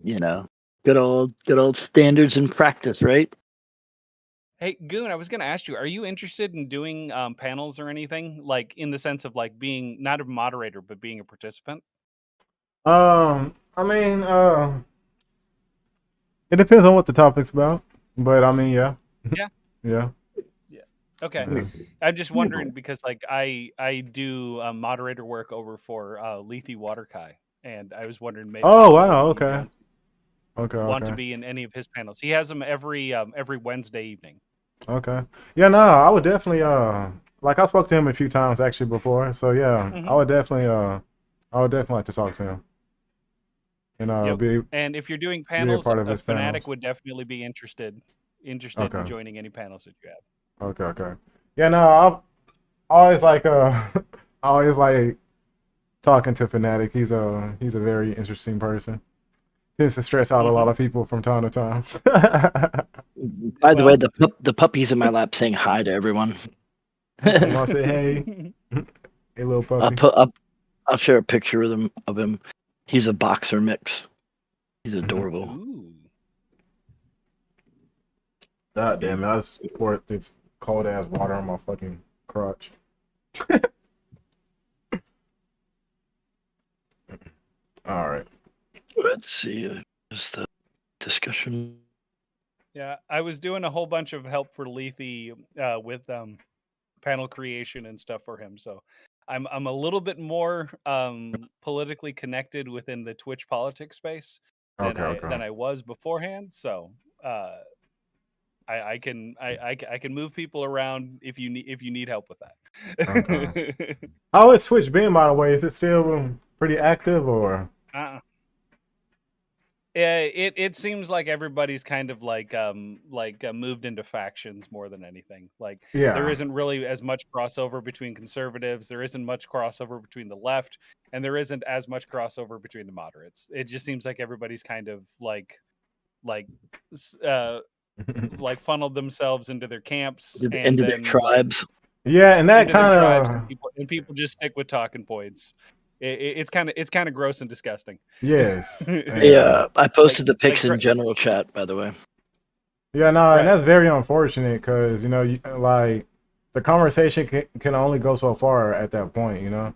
You know, good old standards and practice, right? Hey, Goon, I was going to ask you, are you interested in doing panels or anything? Like in the sense of like being not a moderator, but being a participant? I mean, it depends on what the topic's about, but I mean, yeah, Yeah. yeah, Yeah. Okay. yeah. I'm just wondering because like I do moderator work over for Lethe Waterkai, and I was wondering maybe Oh possibly wow, if you okay, okay, want to okay, be in any of his panels. He has them every Wednesday evening. okay. Yeah, no, I would definitely like I spoke to him a few times actually before, so yeah, Hmm. I would definitely like to talk to him and Yep. And if you're doing be a panels, part of a his fanatic panels. would definitely be interested in Okay, joining any panels that you have. okay, okay. Yeah, no, I've always like I always like talking to Fanatic. He's a very interesting person. Tends to stress out a lot Hmm. of people from time to time. By the way, Well, the puppy's in my lap saying hi to everyone. You want to say hey, hey little I'll puppy? put up. I'll share a picture of him. He's a boxer mix. He's adorable. ooh. God damn it! I just poured this cold ass water on my fucking crotch. All right. Let's see. Is the discussion? Yeah, I was doing a whole bunch of help for Lethe with panel creation and stuff for him. So I'm a little bit more politically connected within the Twitch politics space than Okay. I Okay. than I was beforehand. So uh, I can move people around if you need help with Okay. that. How is Twitch been, by the way? Is it still pretty active or? uh, Yeah, it seems like everybody's kind of like moved into factions more than anything. Like there Yeah. isn't really as much crossover between conservatives, there isn't much crossover between the left, and there isn't as much crossover between the moderates. It just seems like everybody's kind of like s- uh like funneled themselves into their camps and Into their then like tribes. Yeah, and that into their kind tribes of and people just stick with talking points. It's kind of gross and disgusting. yes, and Yeah, I like posted the like pics in general chat, by the way. yeah, no, and right. that's very unfortunate because like the conversation can only go so far at that point, you know.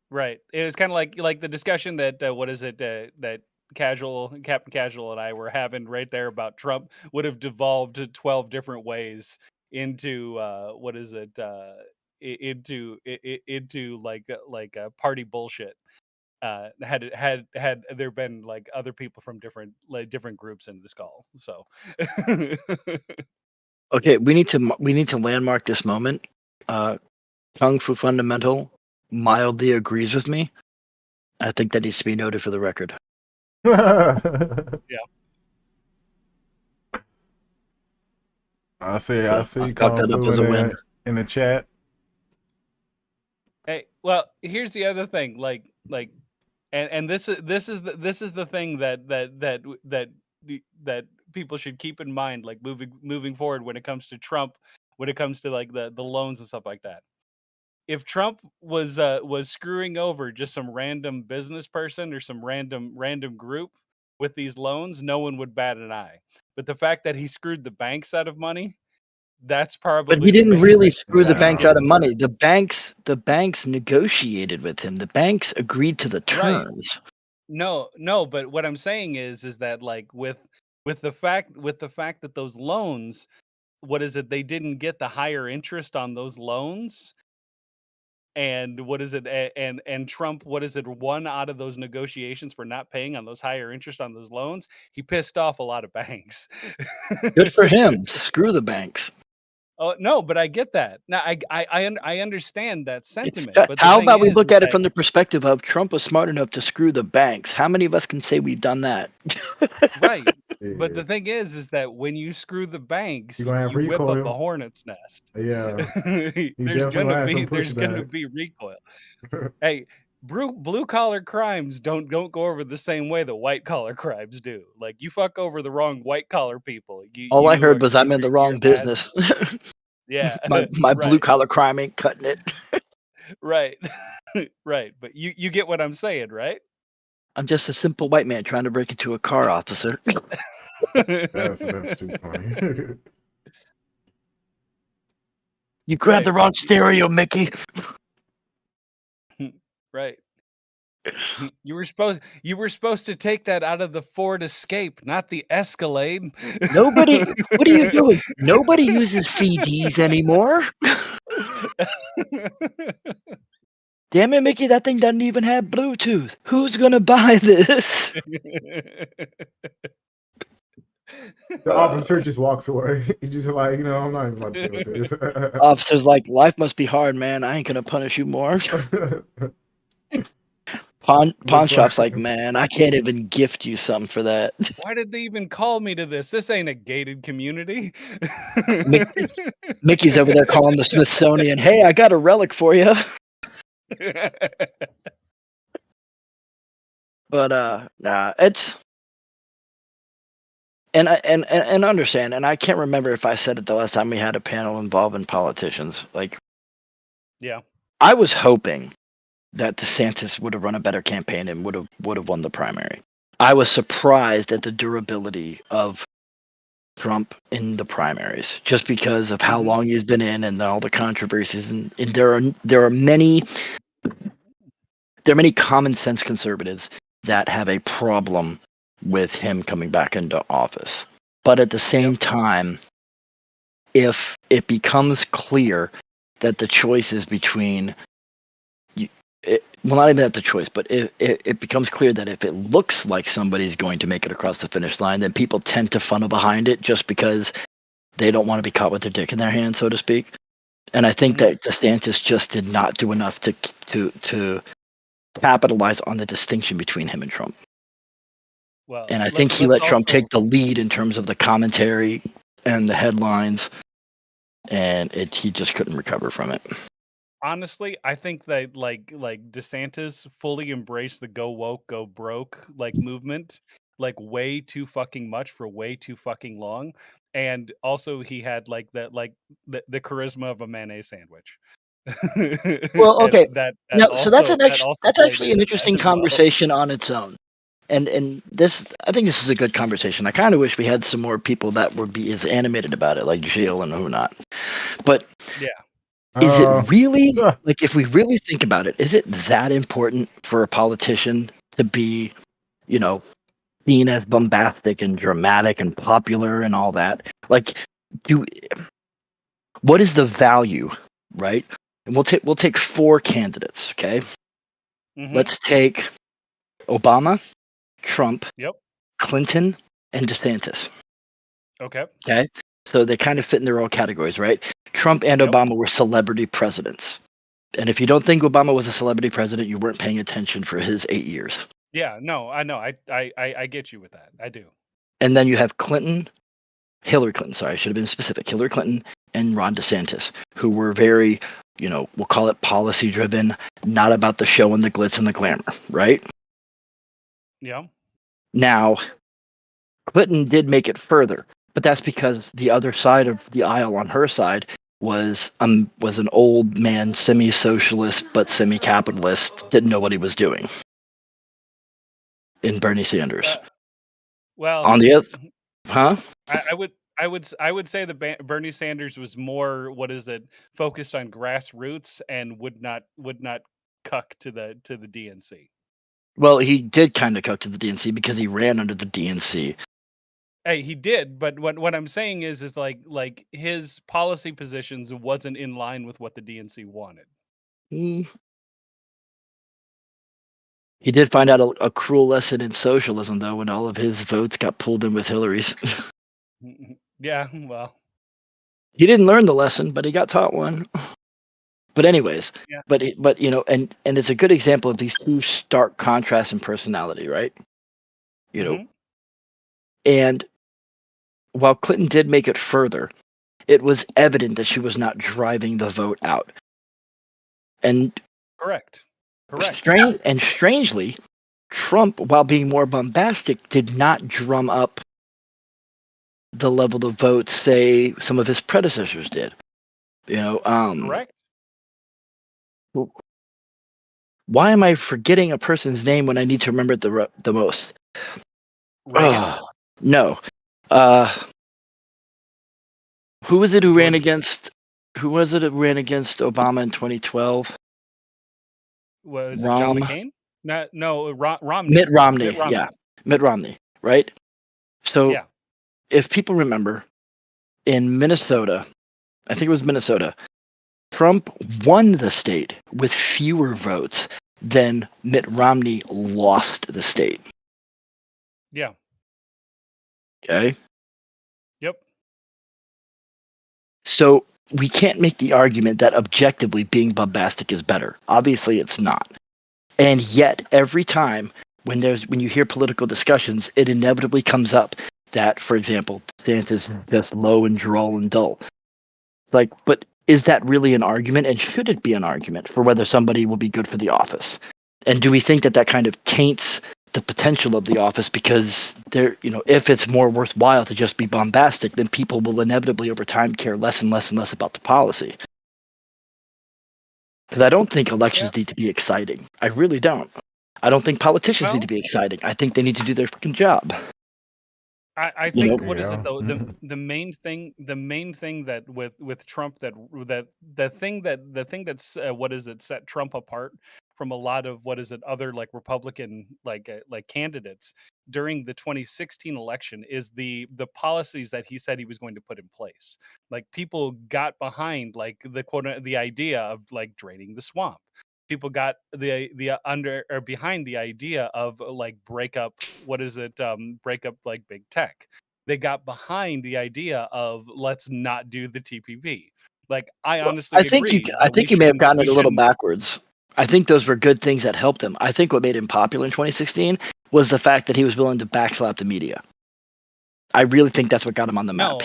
Right. It was kind of like the discussion that what is it that Captain Casual and I were having right there about Trump would have devolved to 12 different ways into what is it into like party bullshit. Had there been like other people from different groups in this call. So Okay, we need to landmark this moment. Kung Fu Fundamental mildly agrees with me. I think that needs to be noted for the record. yeah. I see, I So I'll see chalk Kung that up Fu as a win. in the chat. Hey, well, here's the other thing. And this is the thing that people should keep in mind, like moving forward when it comes to Trump, when it comes to like the loans and stuff like that. If Trump was screwing over just some random business person or some random group with these loans, no one would bat an eye. But the fact that he screwed the banks out of money, that's But probably he the didn't big really thing screw the that banks Yeah. out of everybody's money. The banks negotiated with him. The banks agreed to the right. terms. No, but what I'm saying is that like with the fact that those loans, what is it? They didn't get the higher interest on those loans, and what is it? And Trump, what is it? Won out of those negotiations for not paying on those higher interest on those loans. He pissed off a lot of banks. Good for him. Screw the banks. Oh no, but I get that. Now I understand that sentiment, Yeah, but the how thing about we look is at it that from the perspective of Trump was smart enough to screw the banks? How many of us can say we've done that? right. But Yeah. the thing is that when you screw the banks, You're gonna have you whip up a recoil. hornet's nest. Yeah. You definitely gonna have some There's gonna pushback. be recoil. Hey, blue collar crimes don't go over the same way that white collar crimes do. Like you fuck over the wrong white collar people, All I heard was I'm in the your wrong ass. business. Yeah, my blue right, collar crime ain't cutting it. right, right. But you get what I'm saying, right? I'm just a simple white man trying to break into a car, officer. That's too funny. You grabbed the Right. wrong stereo, Mickey. Right. You were supposed to take that out of the Ford Escape, not the Escalade. Nobody. What are you doing? Nobody uses CDs anymore. Damn it, Mickey! That thing doesn't even have Bluetooth. Who's gonna buy this? The officer just walks away. He's just like, I'm not even about to deal with this. Officer's like, life must be hard, man. I ain't gonna punish you more. Pawn Looks shop's like like, man, I can't even gift you something for that. Why did they even call me to this? This ain't a gated community. Mickey's over there calling the Smithsonian. Hey, I got a relic for you. But nah, it's and I understand, and I can't remember if I said it the last time we had a panel involving politicians. Like, Yeah. I was hoping that DeSantis would have run a better campaign and would have won the primary. I was surprised at the durability of Trump in the primaries, just because of how Mhm. long he's been in and all the controversies, and there are many common sense conservatives that have a problem with him coming back into office. But at the same time, if it becomes clear that the choice is between well, not even that the choice, but it becomes clear that if it looks like somebody's going to make it across the finish line, then people tend to funnel behind it just because they don't want to be caught with their dick in their hand, so to speak. And I think that DeSantis just did not do enough to capitalize on the distinction between him and Trump. Well, And I think he let's let Trump also take the lead in terms of the commentary and the headlines, and he just couldn't recover from it. honestly, I think that like DeSantis fully embraced the go woke, go broke movement like way too fucking much for way too fucking long. And also he had the charisma of a mayonnaise sandwich. Well, And okay. that No, so that's also played actually an into that interesting as well. conversation on its own. And this, I think this is a good conversation. I kind of wish we had some more people that would be as animated about it, like Jill and who not. But Yeah. is it really, uh, like, if we really think about it, is it that important for a politician to be, seen as bombastic and dramatic and popular and all that? Like, what is the value, right? And we'll take 4 candidates, okay? Mhm. Let's take Obama, Trump, Yep. Clinton, and DeSantis. Okay. Okay, so they kind of fit in their own categories, right? Trump and Yep. Obama were celebrity presidents, and if you don't think Obama was a celebrity president, you weren't paying attention for his 8 years. Yeah, no, I know. I get you with that. I do. And then you have Hillary Clinton. Sorry, I should have been specific. Hillary Clinton and Ron DeSantis, who were very, we'll call it policy driven, not about the show and the glitz and the glamour, right? Yeah. Now, Clinton did make it further, but that's because the other side of the aisle on her side was an old man, semi-socialist but semi-capitalist, didn't know what he was doing. In Bernie Sanders. Well, On the other, huh? I would say that Bernie Sanders was more focused on grassroots and would not cuck to the DNC. Well, he did kind of cuck to the DNC because he ran under the DNC. Hey, he did, but what I'm saying is like his policy positions wasn't in line with what the DNC wanted. He did find out a cruel lesson in socialism, though, when all of his votes got pulled in with Hillary's. Yeah, well, He didn't learn the lesson, but he got taught one. But anyways, yeah. but and it's a good example of these 2 stark contrasts in personality, right? And while Clinton did make it further, it was evident that she was not driving the vote out. And Correct. Strangely, Trump, while being more bombastic, did not drum up the level of votes, say, some of his predecessors did. Correct. Why am I forgetting a person's name when I need to remember it the most? Reagan? No. Who was it who ran George- against? Who was it who ran against Obama in 2012? Was it John McCain? No, Romney. Mitt Romney. Mitt Romney. Yeah, Mitt Romney. Right. So Yeah. if people remember, in Minnesota, I think it was Minnesota, Trump won the state with fewer votes than Mitt Romney lost the state. Yeah. Okay. Yep. So we can't make the argument that objectively being bombastic is better. Obviously, it's not. And yet, every time when you hear political discussions, it inevitably comes up that, for example, DeSantis is just low and droll and dull. Like, but is that really an argument? And should it be an argument for whether somebody will be good for the office? And do we think that kind of taints the potential of the office because if it's more worthwhile to just be bombastic, then people will inevitably over time care less and less and less about the policy. Because I don't think elections need to be exciting. I really don't. I don't think politicians need to be exciting. I think they need to do their freaking job. I think what is it though? The main thing that with Trump the thing that's what is it set Trump apart from a lot of what is it other like Republican like candidates during the 2016 election is the policies that he said he was going to put in place. Like people got behind like the idea of like draining the swamp. People got the under or behind the idea of like break up like big tech. They got behind the idea of let's not do the TPP. Like I honestly agree. I think you may have gotten it a little backwards. I think those were good things that helped him. I think what made him popular in 2016 was the fact that he was willing to backslap the media. I really think that's what got him on the map.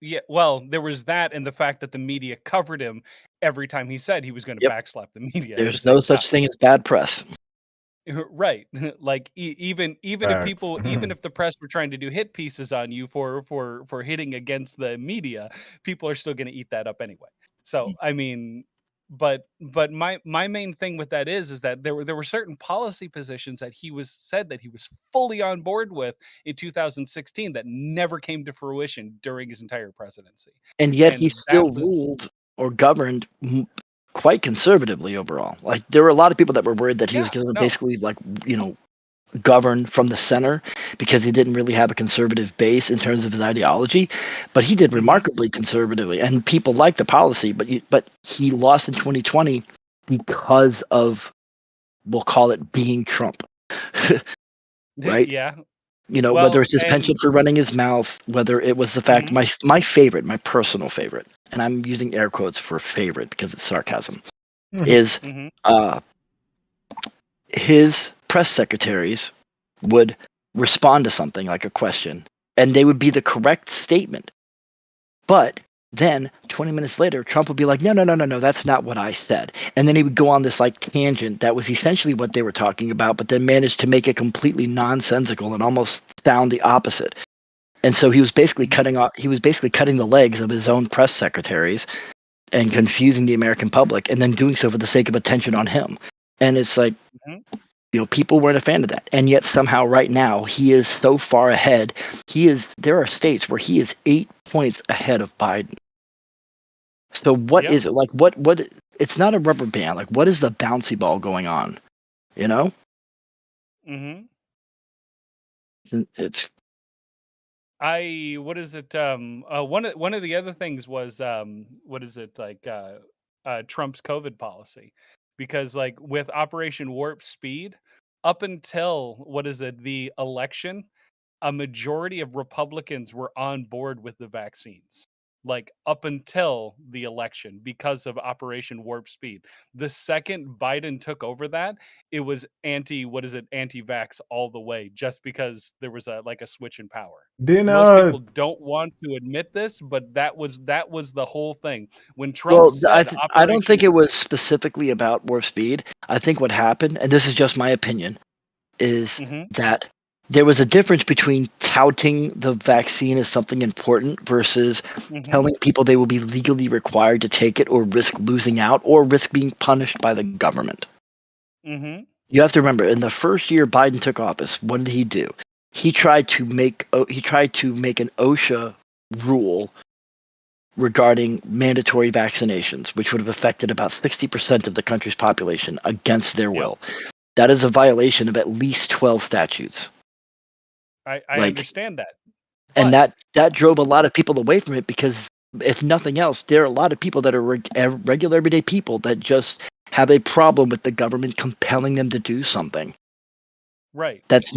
Yeah, well, there was that and the fact that the media covered him every time he said he was going to backslap the media. There's no such thing as bad press. Right. Like even if people even if the press were trying to do hit pieces on you for hitting against the media, people are still going to eat that up anyway. So, I mean, but my main thing with that is that there were certain policy positions that he said that he was fully on board with in 2016 that never came to fruition during his entire presidency. And yet he still ruled or governed quite conservatively overall. Like there were a lot of people that were worried that he was going to basically like, govern from the center because he didn't really have a conservative base in terms of his ideology, but he did remarkably conservatively and people liked the policy, but he lost in 2020 because of, we'll call it being Trump. Right? Yeah. Whether it's his penchant for running his mouth, whether it was the fact my favorite, my personal favorite, and I'm using air quotes for favorite because it's sarcasm, is his press secretaries would respond to something like a question, and they would be the correct statement. But then 20 minutes later, Trump would be like, no, that's not what I said. And then he would go on this like tangent that was essentially what they were talking about, but then managed to make it completely nonsensical and almost sound the opposite. And so he was basically cutting the legs of his own press secretaries and confusing the American public and then doing so for the sake of attention on him. And it's like, people weren't a fan of that. And yet somehow right now he is so far ahead. There are states where he is 8 points ahead of Biden. So what is it? Like what it's not a rubber band. Like what is the bouncy ball going on? It's what is it? One of the other things was Trump's COVID policy, because like with Operation Warp Speed, up until the election, a majority of Republicans were on board with the vaccines. Like up until the election, because of Operation Warp Speed. The second Biden took over that, it was anti-vax all the way, just because there was a switch in power. Most people don't want to admit this, but that was the whole thing. When Trump said I don't think it was specifically about Warp Speed. I think what happened, and this is just my opinion, is that there was a difference between touting the vaccine as something important versus telling people they will be legally required to take it or risk losing out or risk being punished by the government. You have to remember, in the first year Biden took office, what did he do? He tried to make an OSHA rule regarding mandatory vaccinations, which would have affected about 60% of the country's population against their will. That is a violation of at least 12 statutes. I understand that. And that drove a lot of people away from it because, if nothing else, there are a lot of people that are regular everyday people that just have a problem with the government compelling them to do something. Right. That's,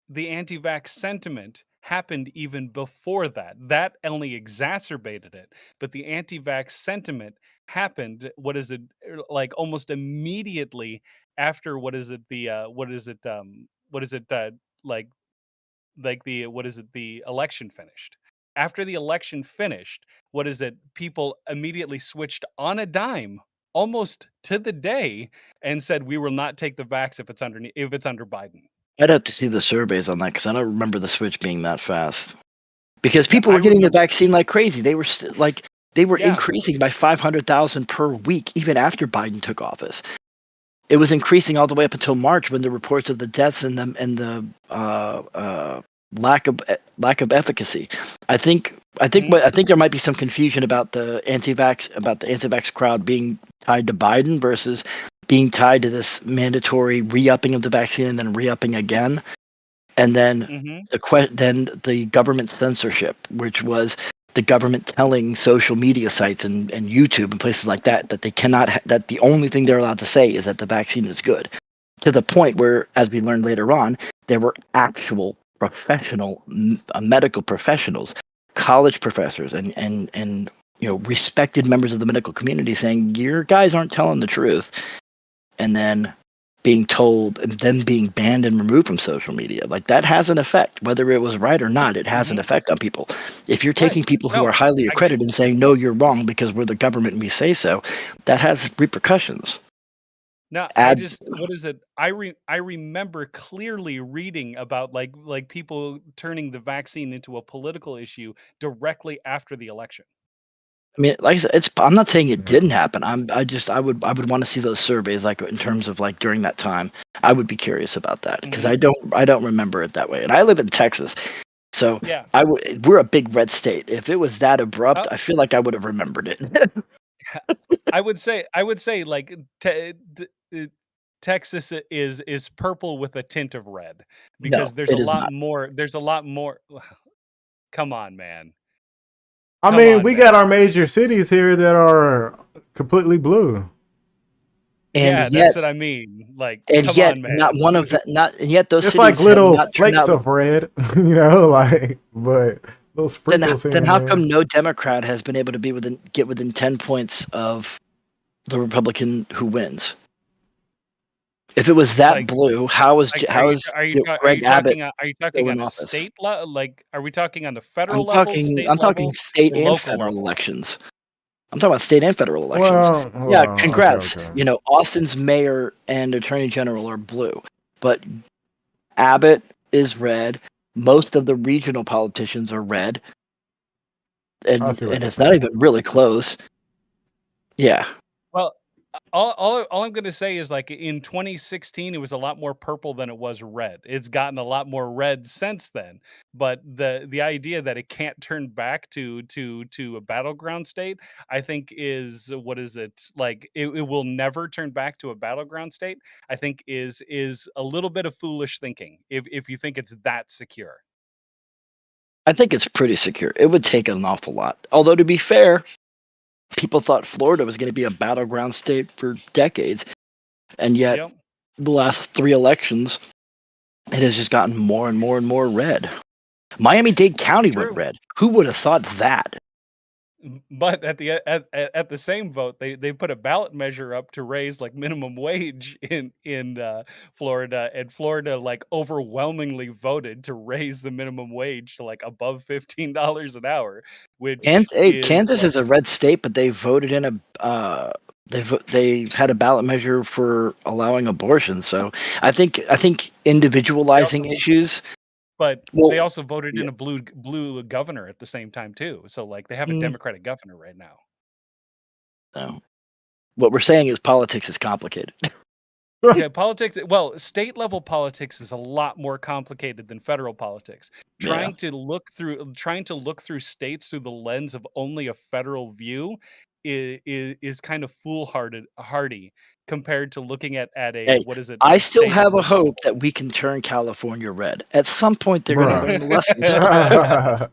the anti-vax sentiment happened even before that. That only exacerbated it. But the anti-vax sentiment happened, like almost immediately after the election finished. After the election finished, people immediately switched on a dime, almost to the day, and said we will not take the vax if it's under Biden. I'd have to see the surveys on that because I don't remember the switch being that fast. Because people I were getting remember- the vaccine like crazy. They were Yeah. increasing by 500,000 per week even after Biden took office. It was increasing all the way up until March when the reports of the deaths and the lack of efficacy. I think there might be some confusion about the anti-vax crowd being tied to Biden versus being tied to this mandatory re-upping of the vaccine and then re-upping again, and then the government censorship, which was the government telling social media sites and YouTube and places like that they cannot that the only thing they're allowed to say is that the vaccine is good, to the point where, as we learned later on, there were actual professional medical professionals, college professors, and respected members of the medical community saying your guys aren't telling the truth, and then being told and then being banned and removed from social media. Like, that has an effect, whether it was right or not. It has an effect on people. If you're taking people who are highly accredited and saying, no, you're wrong because we're the government and we say so, that has repercussions. No, I remember clearly reading about like people turning the vaccine into a political issue directly after the election. I mean, like I said, I'm not saying it didn't happen. I would want to see those surveys, like in terms of like during that time. I would be curious about that because I don't remember it that way. And I live in Texas, so Yeah. we're a big red state. If it was that abrupt, I feel like I would have remembered it. I would say like Texas is purple with a tint of red because No, there's a it is lot not. more. There's a lot more. Come on, man. I mean, we got our major cities here that are completely blue. And yeah, yet, that's what I mean. Like, and come yet, on, man. not one of the not. And yet, those It's cities like little have not turned flakes out. of red, like, but little sprinkles. Then how come no Democrat has been able to get within 10 points of the Republican who wins? If it was that blue, how is Greg Abbott Are you talking on a office? state level? Like, are we talking on the federal level? I'm talking state and federal elections. I'm talking about state and federal elections. Well, congrats. okay. Austin's mayor and attorney general are blue, but Abbott is red. Most of the regional politicians are red, and it's not even really close. Yeah. Well, all I'm going to say is, like, in 2016, it was a lot more purple than it was red. It's gotten a lot more red since then. But the idea that it can't turn back to a battleground state, I think is like it will never turn back to a battleground state. I think is a little bit of foolish thinking if you think it's that secure. I think it's pretty secure. It would take an awful lot. Although, to be fair, people thought Florida was going to be a battleground state for decades, and yet the last 3 elections, it has just gotten more and more and more red. Miami-Dade County went red. Who would have thought that? But at the same vote, they put a ballot measure up to raise like minimum wage in Florida, and Florida like overwhelmingly voted to raise the minimum wage to like above $15 an hour, which is Kansas like, is a red state, but they voted in a they had a ballot measure for allowing abortion. So I think individualizing issues. but Well, they also voted yeah. in a blue governor at the same time too. So like they have a Mm, Democratic governor right now. no. What we're saying is politics is complicated. Yeah, politics. Well, state level politics is a lot more complicated than federal politics. Yeah. Trying to look through states through the lens of only a federal view is kind of hardy compared to looking at a Hey, what is it I still state have a level hope that we can turn California red. At some point, they're going to learn the lessons. politics.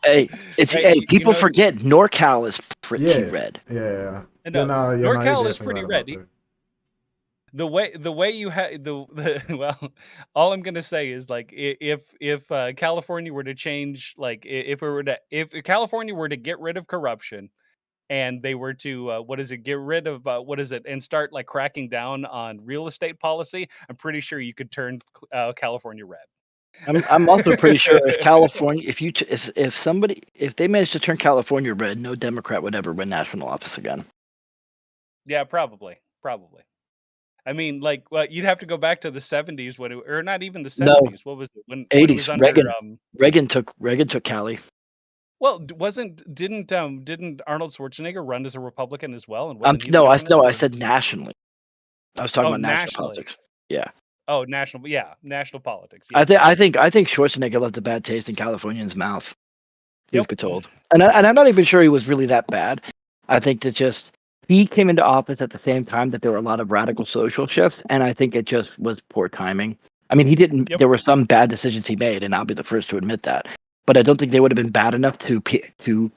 Hey, Hey, people forget NorCal is pretty yes. red. Yeah. no, No, you're NorCal is definitely pretty right red. about that. The way you had well, all I'm gonna say is like if California were to change, like if California were to get rid of corruption and they were to get rid of and start like cracking down on real estate policy, I'm pretty sure you could turn California red. I'm also pretty sure if California, if they managed to turn California red, no Democrat would ever win national office again. Yeah, probably. I mean, like, well, you'd have to go back to the 70s or not even the No, 70s. What was it when it was 80s. under Reagan took Cali. well, didn't Arnold Schwarzenegger run as a Republican as well, and wasn't he the No, governor I for said nationally. I was talking Oh, about national nationally. politics. Yeah. Oh, national politics. Yeah. I think Schwarzenegger left a bad taste in Californians' mouth. Truth Yep. be told, and I'm not even sure he was really that bad. I think that just he came into office at the same time that there were a lot of radical social shifts, and I think it just was poor timing. I mean, he didn't. Yep. There were some bad decisions he made, and I'll be the first to admit that. But I don't think they would have been bad enough to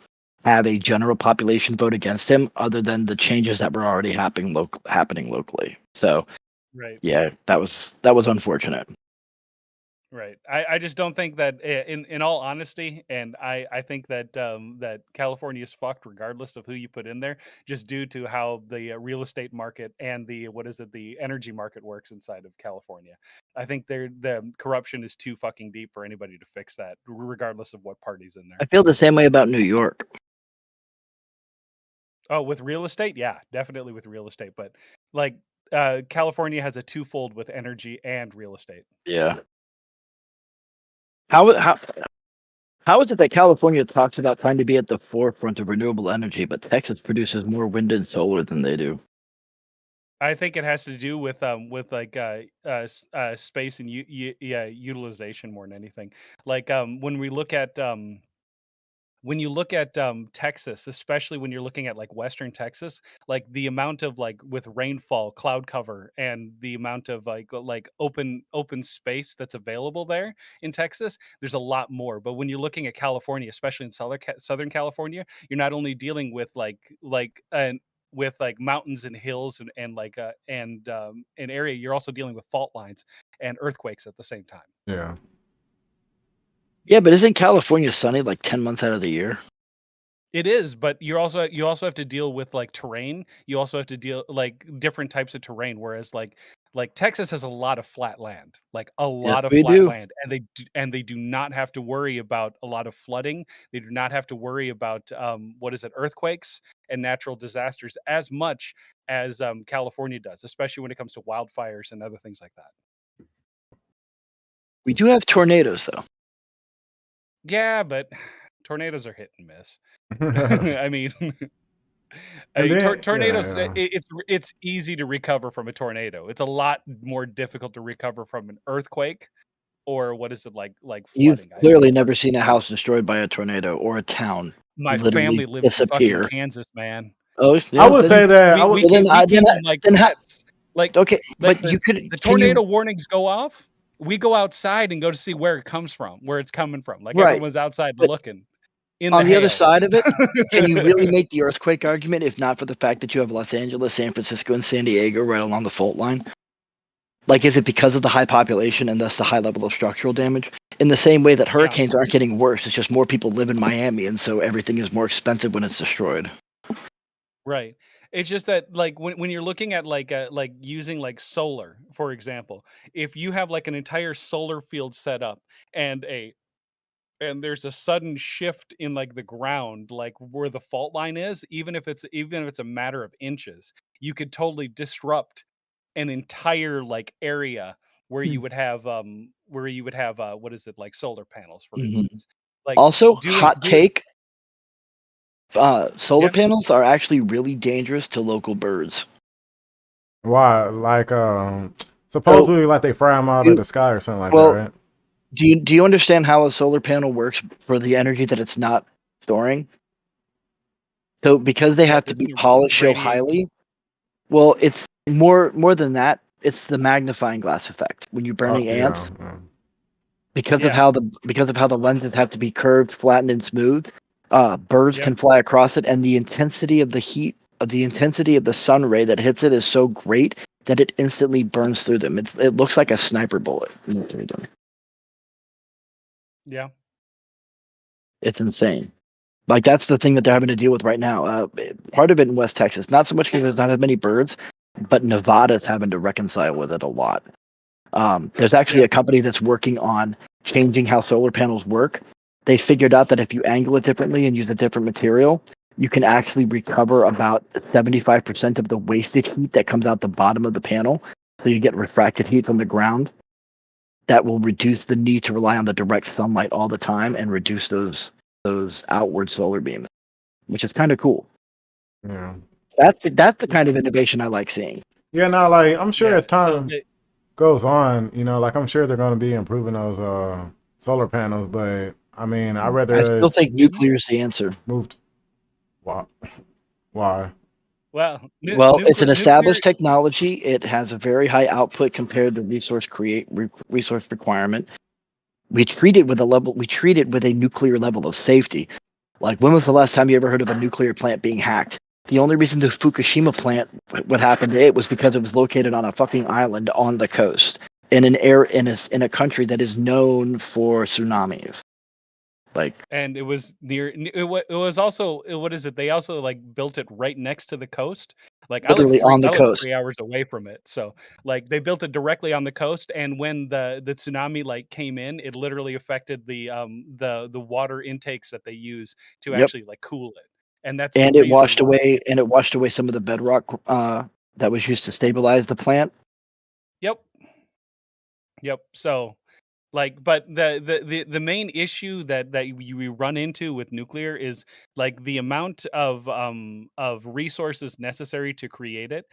have a general population vote against him, other than the changes that were already happening locally. So, Right. yeah, that was unfortunate. Right. I just don't think that in all honesty, and I think that that California is fucked regardless of who you put in there, just due to how the real estate market and the energy market works inside of California. I think the corruption is too fucking deep for anybody to fix that, regardless of what party's in there. I feel the same way about New York. Oh, with real estate? Yeah, definitely with real estate. But like California has a twofold with energy and real estate. Yeah. How is it that California talks about trying to be at the forefront of renewable energy, but Texas produces more wind and solar than they do? I think it has to do with like space and utilization more than anything. Like when you look at Texas, especially when you're looking at like Western Texas, like the amount of like with rainfall, cloud cover, and the amount of like open space that's available there in Texas, there's a lot more. But when you're looking at California, especially in Southern California, you're not only dealing with with like mountains and hills and like an area, you're also dealing with fault lines and earthquakes at the same time. Yeah. Yeah, but isn't California sunny like 10 months out of the year? It is, but you also have to deal with like terrain. You also have to deal like different types of terrain. Whereas like Texas has a lot of flat land, like a Yes, lot of we flat do. land, and they do not have to worry about a lot of flooding. They do not have to worry about earthquakes and natural disasters as much as California does, especially when it comes to wildfires and other things like that. We do have tornadoes, though. Yeah, but tornadoes are hit and miss. I mean, tornadoes. Yeah. It's easy to recover from a tornado. It's a lot more difficult to recover from an earthquake or what is it like You've flooding. clearly never seen a house destroyed by a tornado or a town My literally family lives in fucking disappear. Kansas, man. Oh, yeah, I would say that. We keep them like pets. Like okay, like but you could. the tornado warnings go off. We go outside and go to see where it comes from, where it's coming from. Like Right. everyone's outside But looking. On the other side of it, can you really make the earthquake argument if not for the fact that you have Los Angeles, San Francisco, and San Diego right along the fault line? Like, is it because of the high population and thus the high level of structural damage? In the same way that Yeah. hurricanes aren't getting worse, it's just more people live in Miami, and so everything is more expensive when it's destroyed. Right. It's just that like when you're looking at like using like solar, for example, if you have like an entire solar field set up and there's a sudden shift in like the ground, like where the fault line is, even if it's a matter of inches, you could totally disrupt an entire like area where you Hmm. would have what is it, like solar panels, for Mhm. instance. Like Also, doing hot do take: solar yeah. panels are actually really dangerous to local birds. Why? Like, So, supposedly, like they fry them out of you, the sky or something like that, well, right? do you understand how a solar panel works for the energy that it's not storing? So, because they Yeah, have to doesn't be it polished so radiate? highly, well, it's more than that. It's the magnifying glass effect. When you're Oh burning ants, yeah, yeah. because of Yeah. how the lenses have to be curved, flattened, and smooth, birds Yep. can fly across it, and the intensity of the heat, the intensity of the sun ray that hits it is so great that it instantly burns through them. It looks like a sniper bullet. Yeah. It's insane. Like, that's the thing that they're having to deal with right now. Part of it in West Texas, not so much because there's not as many birds, but Nevada's having to reconcile with it a lot. There's actually Yeah. a company that's working on changing how solar panels work. They figured out that if you angle it differently and use a different material, you can actually recover about 75% of the wasted heat that comes out the bottom of the panel. So you get refracted heat from the ground. That will reduce the need to rely on the direct sunlight all the time and reduce those outward solar beams, which is kind of cool. Yeah. That's the kind of innovation I like seeing. Yeah, no, like I'm sure Yeah. as So time goes on, like I'm sure they're going to be improving those solar panels, but I mean, I'd I rather still us think nuclear is the answer. moved. Why? Why? well, Well, it's an nuclear. established technology. It has a very high output compared to resource requirement. We treat it with a nuclear level of safety. Like, when was the last time you ever heard of a nuclear plant being hacked? The only reason the Fukushima plant, what happened to it, was because it was located on a fucking island on the coast in in a country that is known for tsunamis. Like, And it was it was also what is it? They also like built it right next to the coast. Like literally on the I live coast. 3 hours away from it. So like they built it directly on the coast, and when the tsunami like came in, it literally affected the water intakes that they use to Yep. actually like cool it. And that's the And it reason washed why. away some of the bedrock that was used to stabilize the plant. Yep. Yep. So like, but the main issue that we run into with nuclear is like the amount of resources necessary to create it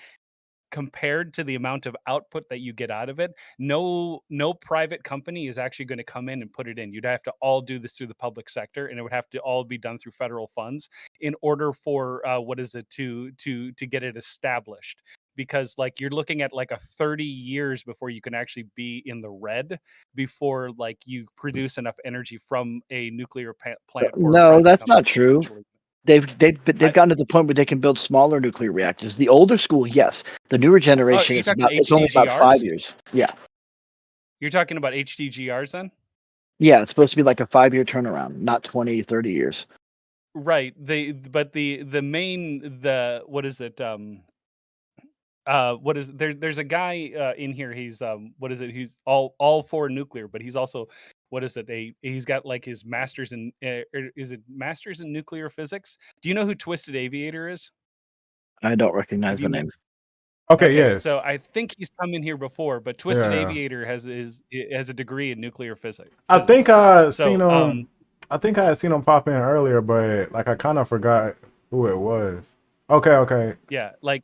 compared to the amount of output that you get out of it. No private company is actually going to come in and put it in. You'd have to all do this through the public sector, and it would have to all be done through federal funds in order for what is it to get it established. Because like you're looking at like a 30 years before you can actually be in the red before like you produce enough energy from a nuclear plant for a No, private that's company not to true. eventually. They've I, gotten to the point where they can build smaller nuclear reactors. The older school, yes. The newer oh, generation, you're talking it's only about 5 HDGRs? years. Yeah, You're talking about HDGRs then? yeah. It's supposed to be like a 5 year turnaround, not 20, 30 years. Right. But the main the what is it? What is there's a guy in here, he's what is it? He's all for nuclear, but he's also what is it? He's got like his masters in is it masters in nuclear physics? Do you know who Twisted Aviator is? I don't Have recognize you the met? name. Okay, Okay, so yes, I think he's come in here before, but Twisted yeah. Aviator has a degree in nuclear I think physics. I seen So him. I think I had seen him pop in earlier, but like I kind of forgot who it was. Okay, okay, yeah, like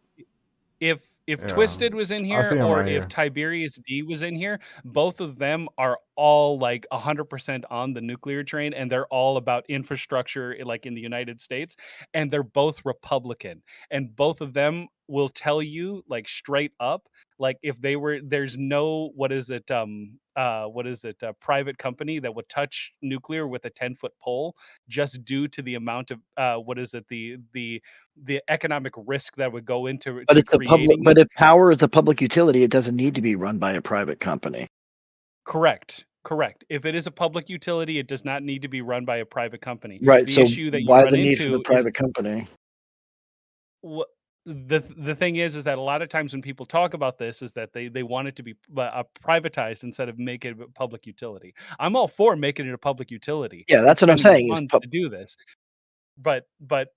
if yeah. Twisted was in I here see him or right if here. Tiberius D was in here, both of them are all like 100% on the nuclear train, and they're all about infrastructure like in the United States, and they're both Republican, and both of them will tell you like straight up, like if they were, there's no private company that would touch nuclear with a 10-foot pole, just due to the amount of the economic risk that would go into But to it's a public. creating But it. if power is a public utility, it doesn't need to be run by a private company. Correct. Correct. If it is a public utility, it does not need to be run by a private company. Right. The So issue that you why run the need for the into is private company? the thing is that a lot of times when people talk about this is that they want it to be privatized instead of make it a public utility. I'm all for making it a public utility Yeah, and that's what I'm spending the saying. funds to do this. But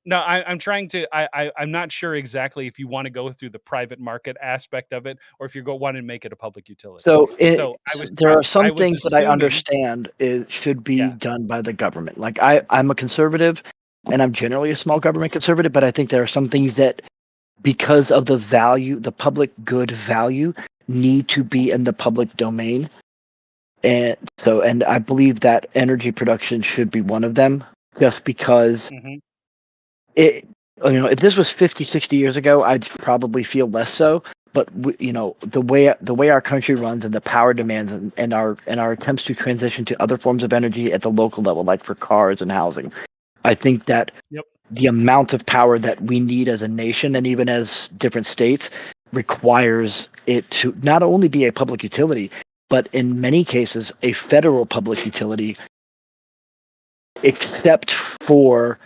no, I'm trying to. I'm not sure exactly if you want to go through the private market aspect of it or if you want to make it a public utility. So So there are I some was things that I assuming, understand it should be yeah. done by the government. Like I'm a conservative, and I'm generally a small government conservative, but I think there are some things that, because of the value, the public good value, need to be in the public domain. And I believe that energy production should be one of them, just because hmm it, if this was 50, 60 years ago, I'd probably feel less so. But the way our country runs and the power demands and our attempts to transition to other forms of energy at the local level, like for cars and housing, I think that Yep. the amount of power that we need as a nation and even as different states requires it to not only be a public utility, but in many cases a federal public utility, except for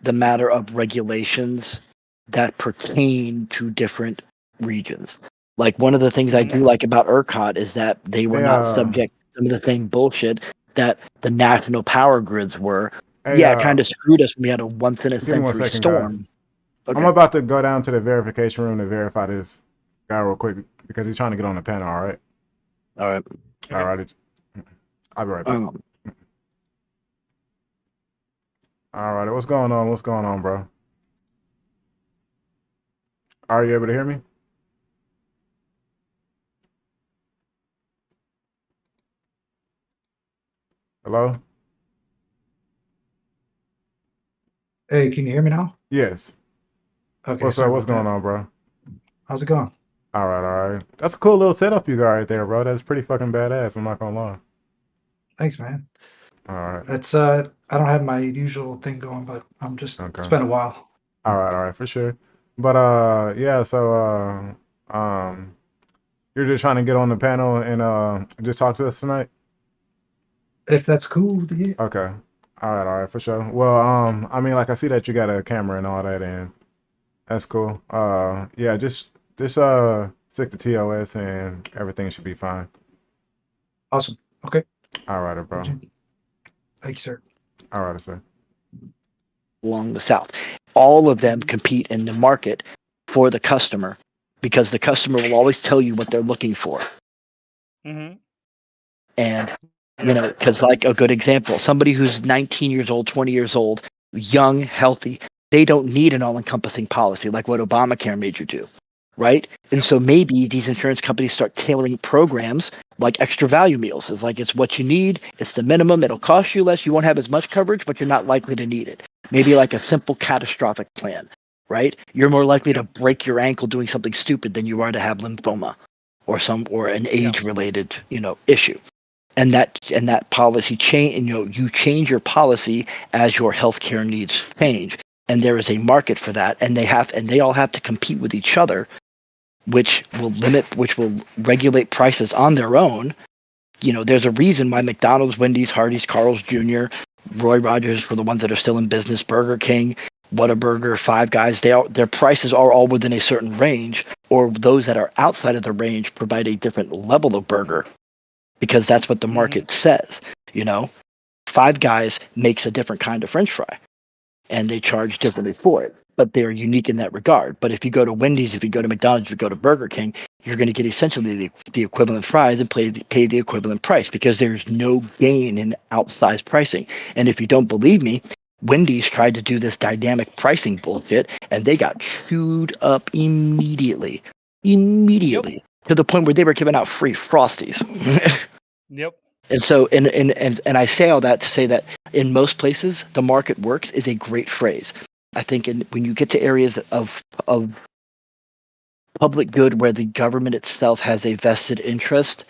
the matter of regulations that pertain to different regions. Like, one of the things I do like about ERCOT is that they were not subject to some of the same bullshit that the national power grids were. Yeah, it kind of screwed us when we had a once in a Give me 1 century second, storm. guys. Okay. I'm about to go down to the verification room to verify this guy real quick because he's trying to get on the panel. All right. All right. Okay. All right. I'll be right back. All right. What's going on? What's going on, bro? Are you able to hear me? Hello? Hey, can you hear me now? Yes. Okay. What's up? What's going on, bro? How's it going? All right. That's a cool little setup you got right there, bro. That's pretty fucking badass. I'm not gonna lie. Thanks, man. All right. It's I don't have my usual thing going, but I'm just Okay. it's been a while. All right, for sure. But yeah. So you're just trying to get on the panel and just talk to us tonight. If that's cool, yeah. Okay. All right, for sure. Well, I mean, like, I see that you got a camera and all that, and that's cool. Yeah, just stick to TOS and everything should be fine. Awesome. Okay. All right, bro. Thank you, sir. All right, sir. Along the South, all of them compete in the market for the customer, because the customer will always tell you what they're looking for. Mm-hmm. And because, like, a good example, somebody who's 19 years old, 20 years old, young, healthy, they don't need an all-encompassing policy like what Obamacare made you do, right? And so maybe these insurance companies start tailoring programs like extra value meals. It's like, it's what you need, it's the minimum, it'll cost you less, you won't have as much coverage, but you're not likely to need it. Maybe like a simple catastrophic plan, right? You're more likely to break your ankle doing something stupid than you are to have lymphoma or an age-related, issue. And that policy change, you change your policy as your healthcare needs change, and there is a market for that, and they all have to compete with each other, which will regulate prices on their own. There's a reason why McDonald's, Wendy's, Hardee's, Carl's Jr., Roy Rogers, for the ones that are still in business, Burger King, Whataburger, Five Guys, their prices are all within a certain range, or those that are outside of the range provide a different level of burger, because that's what the market says. Five Guys makes a different kind of French fry, and they charge differently for it, but they're unique in that regard. But if you go to Wendy's, if you go to McDonald's, if you go to Burger King, you're going to get essentially the equivalent fries and pay the equivalent price, because there's no gain in outsized pricing. And if you don't believe me, Wendy's tried to do this dynamic pricing bullshit, and they got chewed up immediately. Yep. To the point where they were giving out free Frosties. Yep. And so, and I say all that to say that in most places, the market works is a great phrase. I think when you get to areas of public good where the government itself has a vested interest,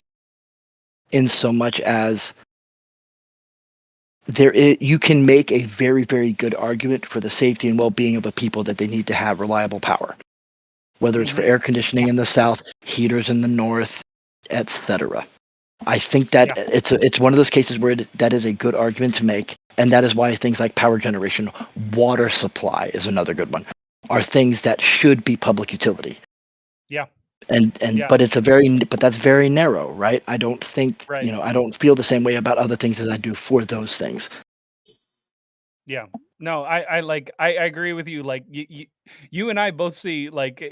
in so much as you can make a very, very good argument for the safety and well-being of the people that they need to have reliable power. Whether it's for air conditioning in the South, heaters in the North, etc. I think that it's one of those cases where that is a good argument to make, and that is why things like power generation, water supply is another good one, are things that should be public utility. Yeah. And Yeah. but that's very narrow, right? I don't think Right. I don't feel the same way about other things as I do for those things. Yeah. No, I agree with you. Like you and I both see like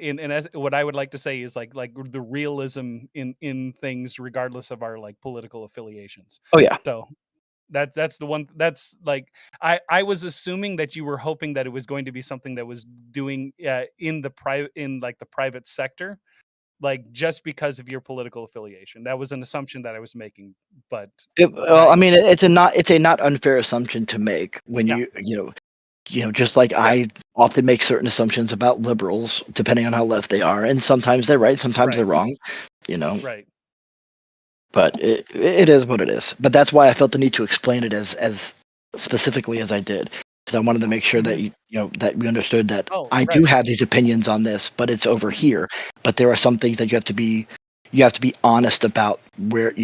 what I would like to say is like the realism in things regardless of our like political affiliations. Oh yeah. So that's the one that's like I was assuming that you were hoping that it was going to be something that was doing in the private sector, like just because of your political affiliation. That was an assumption that I was making, but Well, I mean, it's a not unfair assumption to make when just like I often make certain assumptions about liberals, depending on how left they are, and sometimes they're right, sometimes they're wrong, Right. But it is what it is. But that's why I felt the need to explain it as specifically as I did, because I wanted to make sure that that we understood that I do have these opinions on this, but it's over here. But there are some things that you have to be honest about, where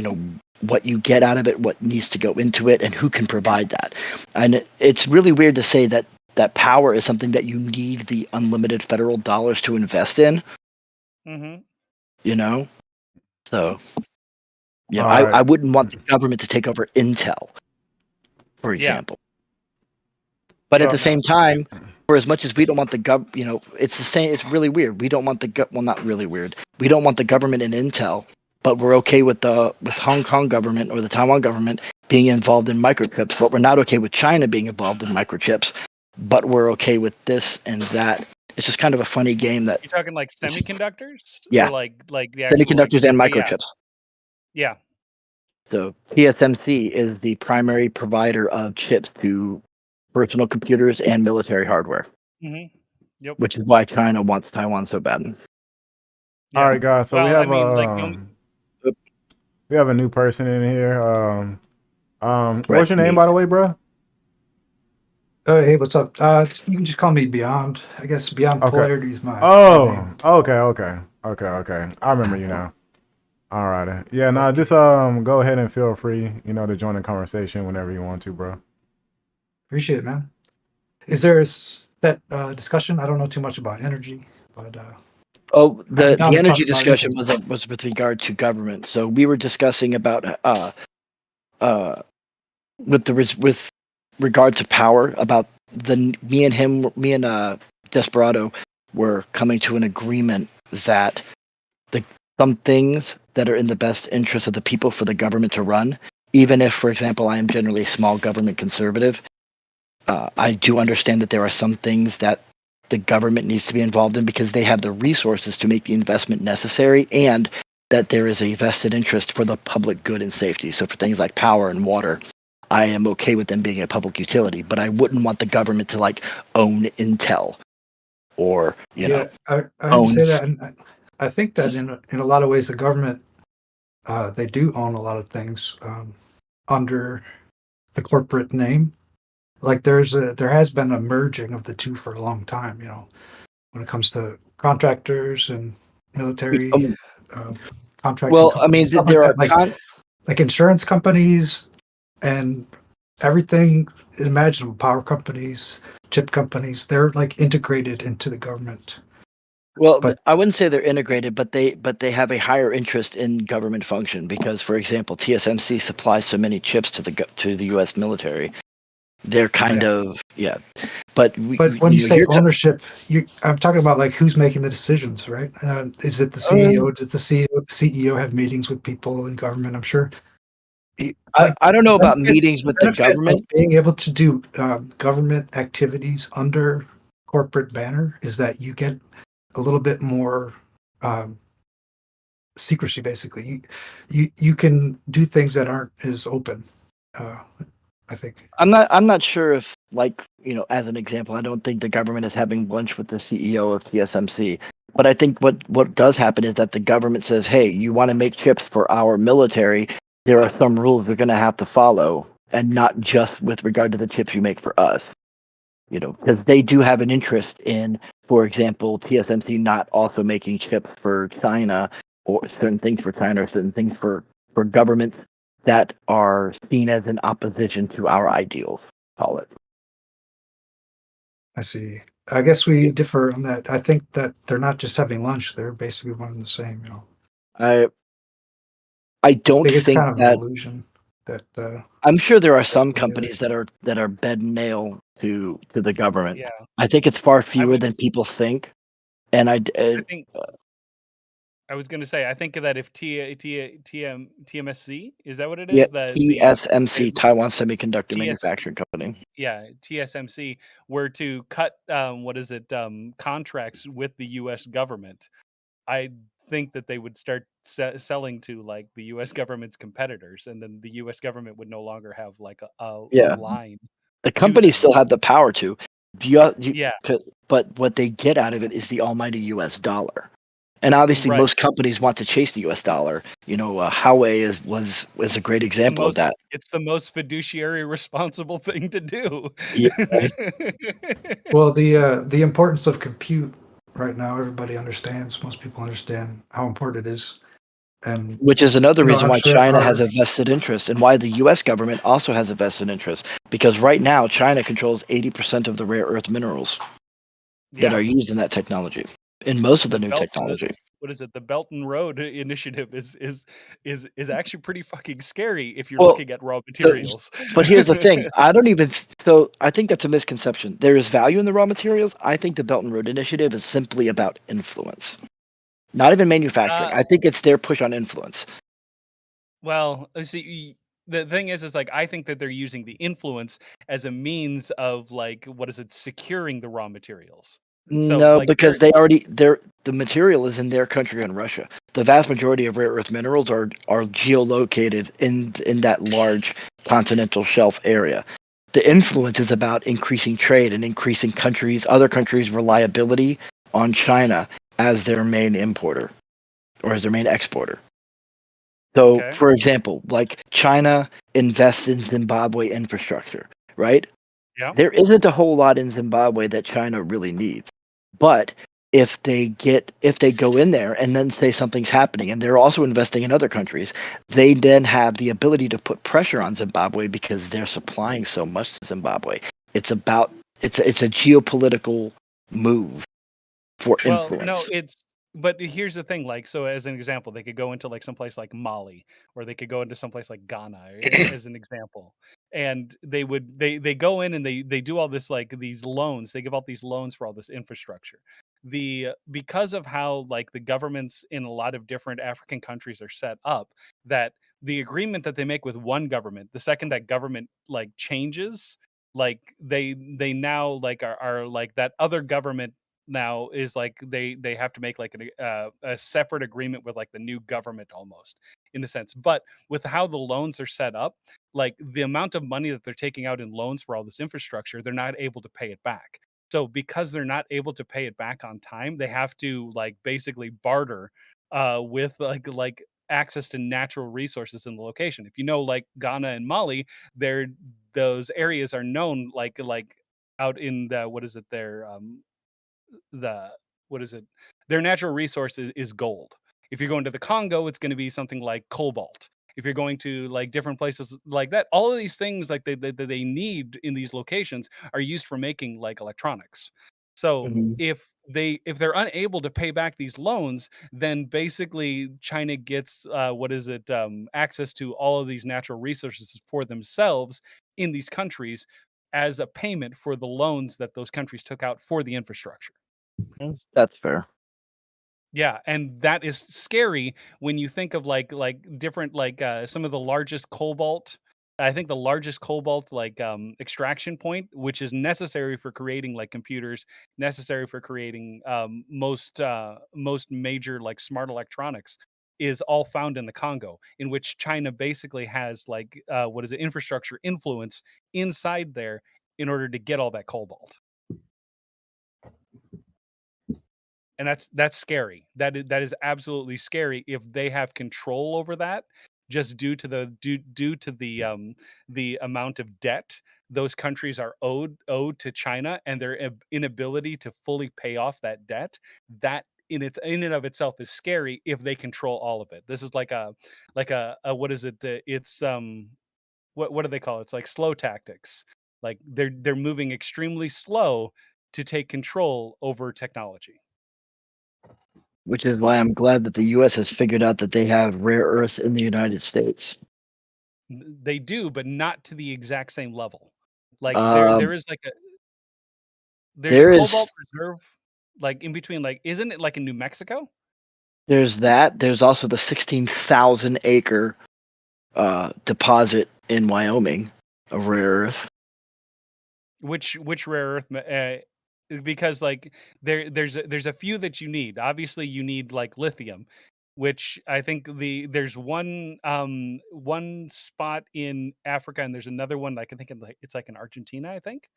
what you get out of it, what needs to go into it, and who can provide that. And it's really weird to say that power is something that you need the unlimited federal dollars to invest in. So I wouldn't want the government to take over Intel, for example. But at the same time, for as much as we don't want the it's the same. It's really weird. We don't want not really weird. We don't want the government in Intel, but we're okay with Hong Kong government or the Taiwan government being involved in microchips. But we're not okay with China being involved in microchips. But we're okay with this and that. It's just kind of a funny game that you're talking like semiconductors. Yeah, or like the actual, semiconductors and microchips. Yeah. So TSMC is the primary provider of chips to personal computers and military hardware. Yep. Which is why China wants Taiwan so bad. Yeah. All right, guys. So we have a new person in here. What's your name, by the way, bro? Hey, what's up? You can just call me Beyond. I guess Beyond Polarity is my name. Okay. I remember you now. All right. Yeah, no, just go ahead and feel free, to join the conversation whenever you want to, bro. Appreciate it, man. Is there a set discussion? I don't know too much about energy, but the energy discussion was with regard to government. So we were discussing about with regard to power, about me and Desperado were coming to an agreement that some things that are in the best interest of the people for the government to run, even if, for example, I am generally a small government conservative, I do understand that there are some things that the government needs to be involved in because they have the resources to make the investment necessary, and that there is a vested interest for the public good and safety. So for things like power and water, I am okay with them being a public utility, but I wouldn't want the government to own Intel or I say that, and I think that in a lot of ways the government they do own a lot of things under the corporate name. Like there has been a merging of the two for a long time. When it comes to contractors and military contracting. Well, I mean, there are like insurance companies and everything imaginable, power companies, chip companies. They're integrated into the government. Well, I wouldn't say they're integrated, but they have a higher interest in government function because, for example, TSMC supplies so many chips to the U.S. military. They're kind of but when you say ownership, I'm talking about who's making the decisions, right? Is it the CEO? Does the CEO have meetings with people in government? I'm sure. I don't know about meetings with the government. Being able to do government activities under corporate banner is that you get a little bit more secrecy. Basically, you can do things that aren't as open. I think I'm not sure if as an example, I don't think the government is having lunch with the CEO of TSMC. But I think what does happen is that the government says, "Hey, you want to make chips for our military? There are some rules we're going to have to follow, and not just with regard to the chips you make for us." Because they do have an interest in, for example, TSMC not also making chips for China, or certain things for China, or certain things for for governments that are seen as an opposition to our ideals, call it. I see. I guess we differ on that. I think that they're not just having lunch; they're basically one and the same. I I don't think it's think kind of an that illusion that I'm sure there are that's some really companies that are bed nail to the government. Yeah, I think it's far I fewer would. than people think, and I think I was going to say. I think that if TMSC, is that what it yeah, is? The TSMC, Taiwan Semiconductor TS Manufacturing Company. yeah, TSMC were to cut contracts with the U.S. government, I think that they would start selling to like the U.S. government's competitors, and then the U.S. government would no longer have like a Yeah, line the to companies them. still have the power to. Yeah, But what they get out of it is the almighty U.S. dollar. And obviously, right. most companies want to chase the U.S. dollar. Huawei was a great example of that. It's the most fiduciary responsible thing to do. Yeah, well, the importance of compute right now. Everybody understands. Most people understand how important it is, and which is another reason I'm why sure China has a vested interest, and why the U.S. government also has a vested interest. Because right now, China controls 80% of the rare earth minerals that Yeah, are used in that technology, in most of the the new belt. technology. What is it? The Belt and Road Initiative is actually pretty fucking scary if you're Well, looking at raw so, materials. but here's the thing. I think that's a misconception. There is value in the raw materials. I think the Belt and Road Initiative is simply about influence, not even manufacturing. Uh, I think it's their push on influence. Well, see, the thing is like I think that they're using the influence as a means of like what is it, securing the raw materials. So No, like because the material is in their country in Russia. The vast majority of rare earth minerals are geolocated in that large continental shelf area. The influence is about increasing trade and increasing other countries' reliability on China as their main importer or as their main exporter. So, okay, for example, like China invests in Zimbabwe infrastructure, right? yeah, There isn't a whole lot in Zimbabwe that China really needs. But if they go in there and then say something's happening and they're also investing in other countries, they then have the ability to put pressure on Zimbabwe because they're supplying so much to Zimbabwe. It's about it's a geopolitical move for well, no, influence. but here's the thing, like, so as an example, they could go into like someplace like Mali, or they could go into someplace like Ghana, as an example, and they go in and they do all this like these loans, they give out these loans for all this infrastructure. Because of how like the governments in a lot of different African countries are set up, that the agreement that they make with one government, the second that government like changes, like they now like are like that other government now is like they have to make like a separate agreement with like the new government almost, in a sense. But with how the loans are set up, like the amount of money that they're taking out in loans for all this infrastructure, they're not able to pay it back. So because they're not able to pay it back on time, they have to like basically barter with like access to natural resources in the location. If you know, like Ghana and Mali, they're those areas are known like out in the what is it there the what is it? Their natural resource is gold. If you're going to the Congo, it's going to be something like cobalt. If you're going to like different places like that, all of these things like they need in these locations are used for making like electronics. So Mhm. if they're unable to pay back these loans, then basically China gets access to all of these natural resources for themselves in these countries as a payment for the loans that those countries took out for the infrastructure. That's fair. Yeah, and that is scary when you think of like different some of the largest cobalt. I think the largest cobalt extraction point, which is necessary for creating like computers, necessary for creating most major like smart electronics, is all found in the Congo, in which China basically has like infrastructure influence inside there in order to get all that cobalt. And that's scary. That is absolutely scary if they have control over that, just due to the amount of debt those countries are owed to China, and their inability to fully pay off that debt. That in and of itself is scary if they control all of it. This is like a what is it? It's what do they call it? It's like slow tactics. Like they're moving extremely slow to take control over technology. Which is why I'm glad that the U.S. has figured out that they have rare earth in the United States. They do, but not to the exact same level. Like Um, there is like there's a there is cobalt reserve like in between. Like isn't it like in New Mexico? there's that. There's also the 16,000 acre deposit in Wyoming of rare earth. Which rare earth? Because like there's a few that you need. Obviously, you need like lithium, which I think there's one spot in Africa, and there's another one like I think it's like in Argentina. I think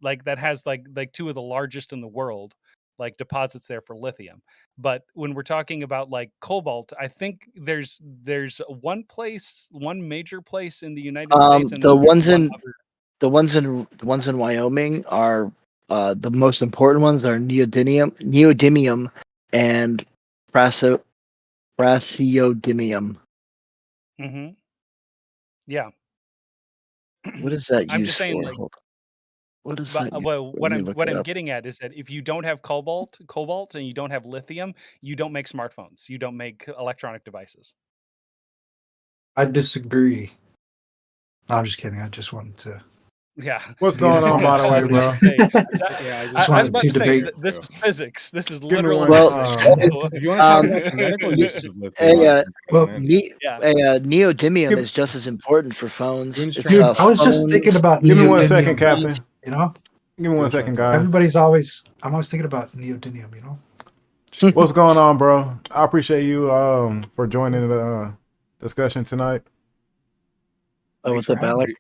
like that has like two of the largest in the world like deposits there for lithium. But when we're talking about like cobalt, I think there's one major place in the United States, and The then there's ones one in other. the ones in Wyoming are the most important ones are neodymium and praseodymium. Mm-hmm. Yeah. What is that I'm used just saying, for? like, Hold on. What is but that used well, for? Let me look what it I'm up. getting at is that if you don't have cobalt, and you don't have lithium, you don't make smartphones. You don't make electronic devices. I disagree. No, I'm just kidding. I just wanted to. Yeah. What's Be in going a on, by the I way, was bro? about to say. Yeah, I I just was wanted about to to say debate. this is physics. This is Give me literal one. Well, physics. if you want to talk um, about the medical uses of a, lithium, uh, Well, Yeah. neodymium Give, is just as important for phones. Doing It's straight dude, I was just thinking phones. about give me 1 second, neodymium. Captain. You know, Give me 1 second, guys. everybody's I'm always thinking about neodymium. You know. What's going on, bro? I appreciate you for joining the discussion tonight. Oh, Thanks what's for up, having Alec? me.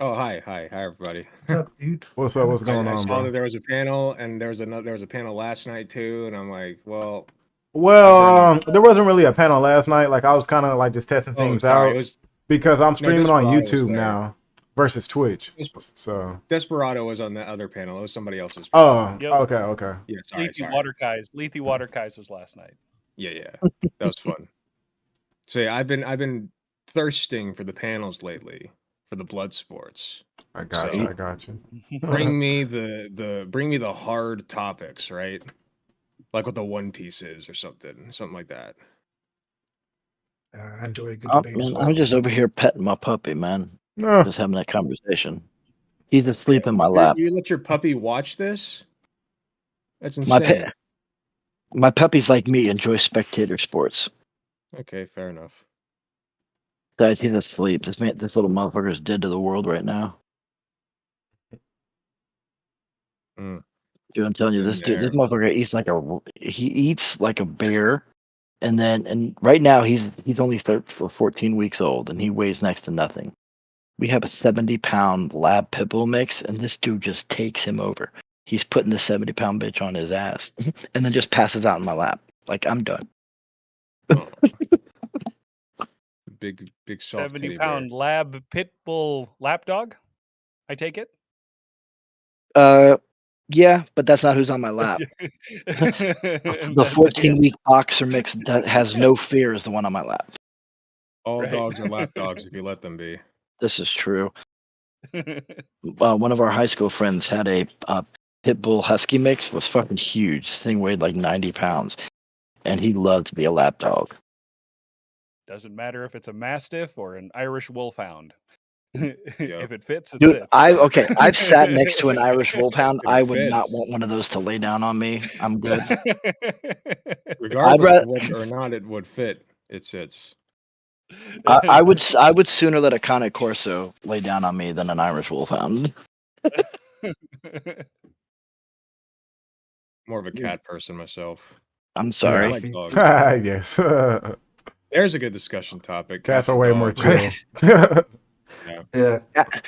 Oh, hi, everybody. What's up, dude? What's up? What's going I on, saw bro? that there was a panel, and there was a panel last night too, and I'm like, well, Well, there wasn't really a panel last night. Like I was kind of like just testing things sorry, out it was because I'm streaming on Desperado was YouTube there. now versus Twitch. Desper- So, Desperado was on the other panel. It was somebody else's. oh, Yep. okay. Yeah, sorry. Lethe Waterkais was last night. Yeah, that was fun. So yeah, I've been thirsting for the panels lately for the blood sports. I got you. Bring me the hard topics, right? Like what the One Piece is or something like that. I enjoy a good Oh, debate as man, well. I'm just over here petting my puppy, man. No. Just having that conversation. He's asleep in my You lap. let your puppy watch this? That's insane. My puppies like me enjoy spectator sports. Okay, fair enough. Guys, he's asleep. This little motherfucker's dead to the world right now. Mm. Dude, I'm telling you, this motherfucker eats like a bear, and right now he's only 14 weeks old, and he weighs next to nothing. We have a 70-pound lab pit bull mix, and this dude just takes him over. He's putting the 70-pound bitch on his ass, and then just passes out in my lap. Like, I'm done. Oh. Big soft 70-pound lab pit bull lap dog. I take it. Yeah, but that's not who's on my lap. The 14-week boxer mix that has no fear is the one on my lap. All dogs are lap dogs if you let them be. This is true. One of our high school friends had a pit bull husky mix. It was fucking huge. This thing weighed like 90 pounds, and he loved to be a lap dog. Doesn't matter if it's a mastiff or an Irish wolfhound. If it fits, it Dude, sits. I've sat next to an Irish wolfhound. I would fits. not want one of those to lay down on me. I'm good. Regardless of whether or not it would fit, it sits. I would sooner let a Cane Corso lay down on me than an Irish wolfhound. More of a cat person myself. I'm sorry. I like dogs. Yes. There's a good discussion topic. Cats are way more dogs. chill. Yeah,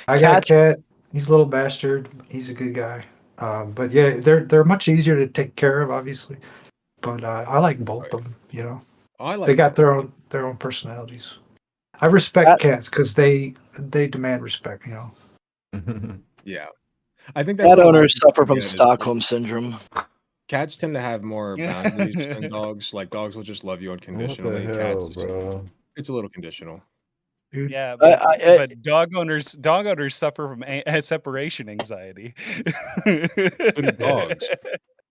I got a cat. He's a little bastard. He's a good guy. But yeah, they're much easier to take care of, obviously. But I like both of them. You know, they got their own personalities. I respect cats because they demand respect. You know. Yeah, I think that's cat what owners suffer from forget is Stockholm syndrome. cats tend to have more boundaries than dogs. Like dogs will just love you What the unconditionally. hell, Cats, bro? it's a little conditional. Dude, Yeah, I- but dog owners suffer from separation anxiety. So do dogs.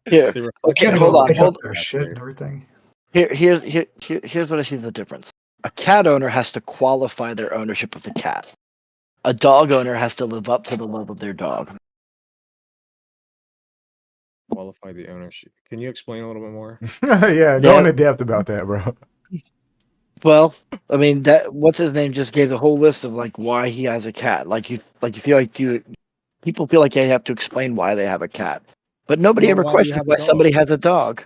Here, They reflect Oh, okay, gotta their hold go on, pick emotions up hold. their shit naturally. and everything. Here's what I see the difference. A cat owner has to qualify their ownership of the cat. A dog owner has to live up to the love of their dog. Qualify the ownership. Can you explain a little bit more? Yeah, go Yeah. into depth about that, bro. Well, I mean that what's his name just gave the whole list of like why he has a cat. You feel like people feel like they have to explain why they have a cat. But nobody Well, ever why do you questions have a why somebody dog? has a dog.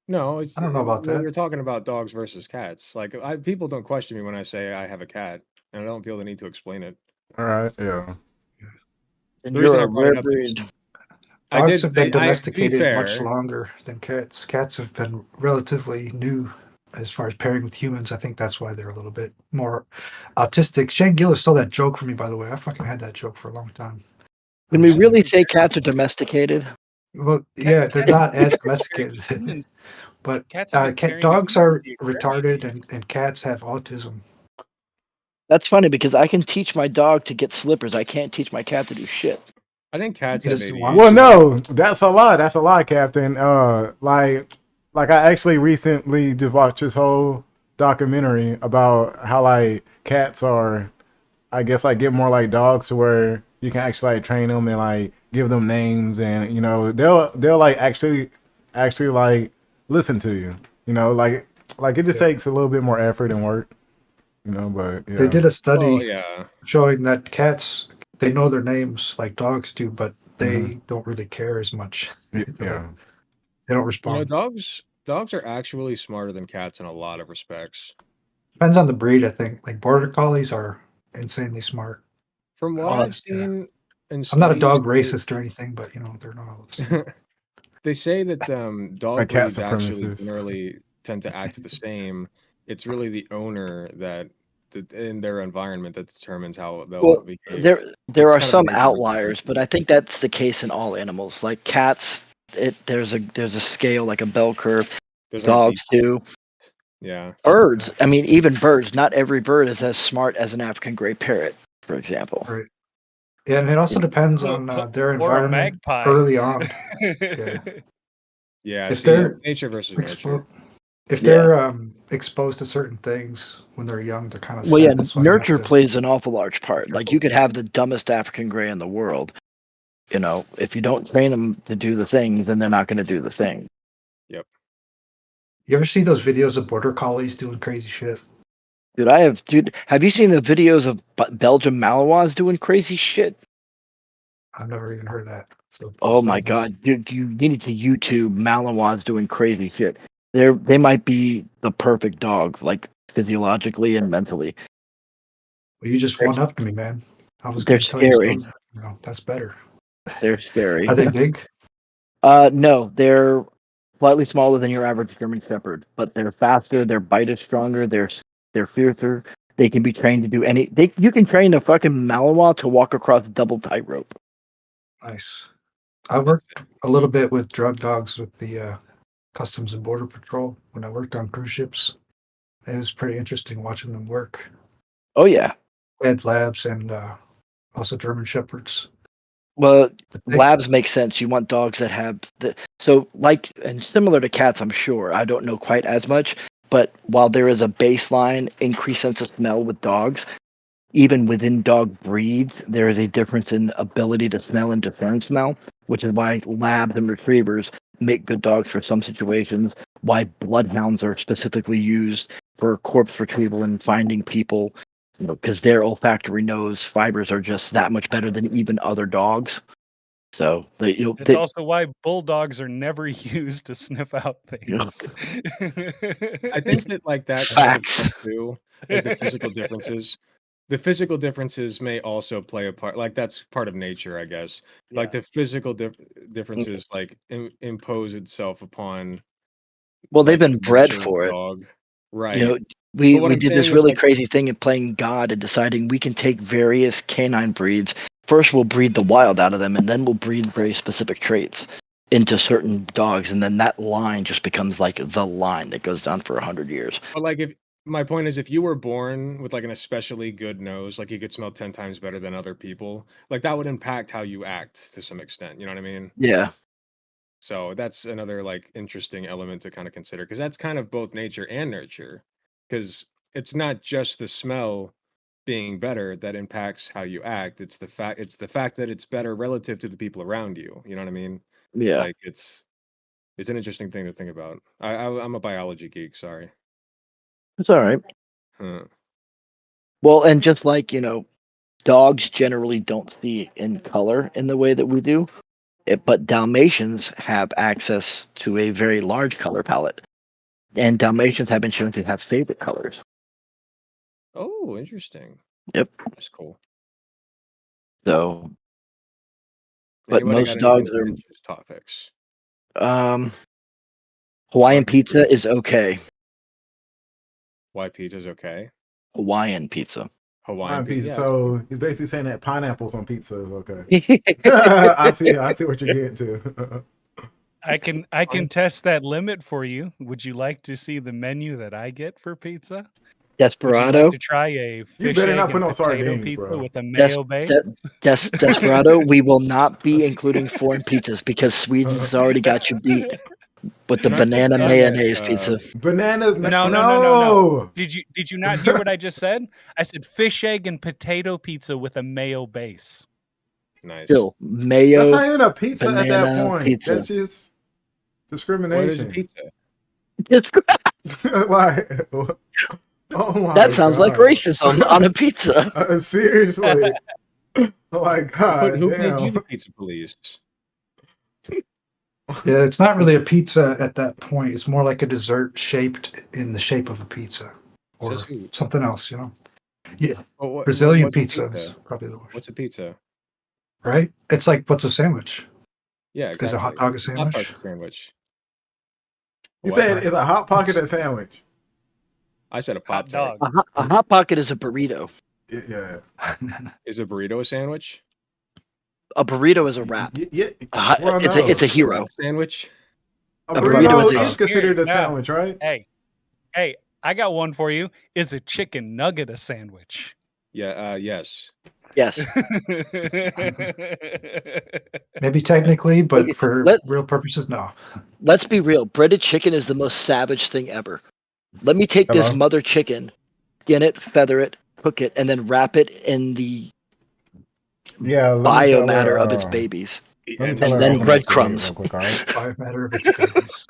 No, it's I don't know about well, that. we're talking about dogs versus cats. Like people don't question me when I say I have a cat, and I don't feel the need to explain it. All right, yeah. And The reason you're I a brought rare it up is breed. Dogs have been to be domesticated much fair, longer than cats. Cats have been relatively new as far as pairing with humans. I think that's why they're a little bit more autistic. Shane Gillis stole that joke from me, by the way. I fucking had that joke for a long time. Can we Just- really say cats are domesticated? Well, yeah, they're Cats not as have domesticated, humans. but Cats have dogs are humans retarded and cats have autism. That's funny because I can teach my dog to get slippers. I can't teach my cat to do shit. I think cats He have doesn't ADHD. want Well, no, that's a lie. That's a lie, Captain. Like I actually recently just watched this whole documentary about how like cats are, I guess, like get more like dogs to where you can actually like train them and like give them names and they'll like actually like listen to you. Like it just Yeah. takes a little bit more effort and work. But yeah. They did a study Well, yeah. showing that cats, they know their names like dogs do, but they Mhm. don't really care as much. Yeah. They don't respond. Dogs are actually smarter than cats in a lot of respects. Depends on the breed, I think. Like border collies are insanely smart. From what Oh, I've yeah. seen in I'm not a studies, dog racist or anything, but they're not all the same. they say that A dog cat breeds actually supremacist. generally tend to act the same. It's really the owner that in their environment that determines how they'll Well, behave. there It's are kind of a some nature versus outliers, but nurture. I think that's the case in all animals. Like cats, there's a scale like a bell curve. There's like a Dogs deep, too. yeah. Birds. Yeah. I mean, even birds. Not every bird is as smart as an African gray parrot, for example. Right. Yeah, and it also depends on their or a environment magpie. early on. Yeah. Yeah, If see, they're nature versus nurture. if Yeah. they're exposed to certain things when they're young, they're kind of Well, yeah, set. That's why you have nurture to plays an awful large part. be Like careful. you could have the dumbest African gray in the world. If you don't train them to do the things, then they're not going to do the thing. Yep. You ever see those videos of border collies doing crazy shit? Dude, have you seen the videos of Belgian Malinois doing crazy shit? I've never even heard that. So Oh my God, you need to YouTube Malinois doing crazy shit. They might be the perfect dog, like physiologically and mentally. Well, you just one upped me, man. I was They're going to tell you scary. something. That's better. They're scary. Are they big? No, they're slightly smaller than your average German Shepherd, but they're faster. Their bite is stronger. They're fiercer. They can be trained to do you can train a fucking Malinois to walk across a double tightrope. Nice. I worked a little bit with drug dogs with the Customs and Border Patrol when I worked on cruise ships. It was pretty interesting watching them work. Oh yeah. They had labs and also German Shepherds. Well, They- labs make sense. You want dogs that have and similar to cats, I'm sure. I don't know quite as much, but while there is a baseline increased sense of smell with dogs, even within dog breeds, there is a difference in ability to smell and discern smell, which is why labs and retrievers make good dogs for some situations, why bloodhounds are specifically used for corpse retrieval and finding people, because their olfactory nose fibers are just that much better than even other dogs. So It's also why bulldogs are never used to sniff out things. I think that like that kind of Facts. stuff too, like the physical differences. The physical differences may also play a part. Like that's part of nature, I guess. Like the physical differences, like impose itself upon Well, they've like been the bred nature of for the it. dog, right? We But what I'm did saying this is really like crazy thing of playing God and deciding we can take various canine breeds. First, we'll breed the wild out of them, and then we'll breed very specific traits. into certain dogs, and then that line just becomes like the line that goes down for 100 years. But like, if my point is, if you were born with like an especially good nose, like you could smell 10 times better than other people, like that would impact how you act to some extent. You know what I mean? Yeah. So that's another like interesting element to kind of consider, because that's kind of both nature and nurture. Because it's not just the smell being better that impacts how you act. It's the fact that it's better relative to the people around you. You know what I mean? Yeah. Like it's an interesting thing to think about. I'm a biology geek. Sorry. It's all right. Huh. Well, and just like, dogs generally don't see in color in the way that we do, but Dalmatians have access to a very large color palette. And Dalmatians have been shown to have favorite colors. Oh, interesting. Yep. That's cool. So, but Anybody most got dogs anything for Ninja's topics? Hawaiian Talking pizza food. is okay. Why pizza's okay? Hawaiian pizza. Hawaiian pizza. pizza. Yeah, So he's basically saying that pineapples on pizza is okay. I see what you're getting to. I can test that limit for you. Would you like to see the menu that I get for pizza? Would you Desperado. like to try a fish better egg not put and no potato sardines, pizza bro. with a mayo base? Desperado, we will not be including foreign pizzas because Sweden's already got you beat with the Can I put banana down mayonnaise that, pizza. Bananas. No. Did you not hear what I just said? I said fish egg and potato pizza with a mayo base. Nice. Still, mayo. That's not even a pizza at that banana point. pizza. That's just What is a discrimination. pizza? Like, oh my That sounds like God. racism on a pizza. Seriously. Oh my God. Who made you damn. the pizza police? Yeah, it's not really a pizza at that point. It's more like a dessert shaped in the shape of a pizza or Says who? something else, Yeah, Oh, Brazilian what's a pizza is pizza? probably the worst. What's a pizza? Right? It's like, what's a sandwich? Yeah, exactly. Is a hot dog a Hot sandwich? dog's a sandwich. You What? said it's a hot pocket a sandwich. I said a Hot Pop Tart. dog. A hot pocket is a burrito. Yeah. Is a burrito a sandwich? A burrito is a wrap. Yeah. Well, no. it's a hero. Wrap sandwich? A A burrito burrito is considered a Here, now. sandwich, right? Hey, I got one for you. Is a chicken nugget a sandwich? Yeah. Yes. Yes. Maybe technically, but Okay, for real purposes, no. Let's be real. Breaded chicken is the most savage thing ever. Let me take this Hello? mother chicken, skin it, feather it, cook it, and then wrap it in the biomatter of its babies. And then breadcrumbs. Real quick, all right? Biomatter of its babies.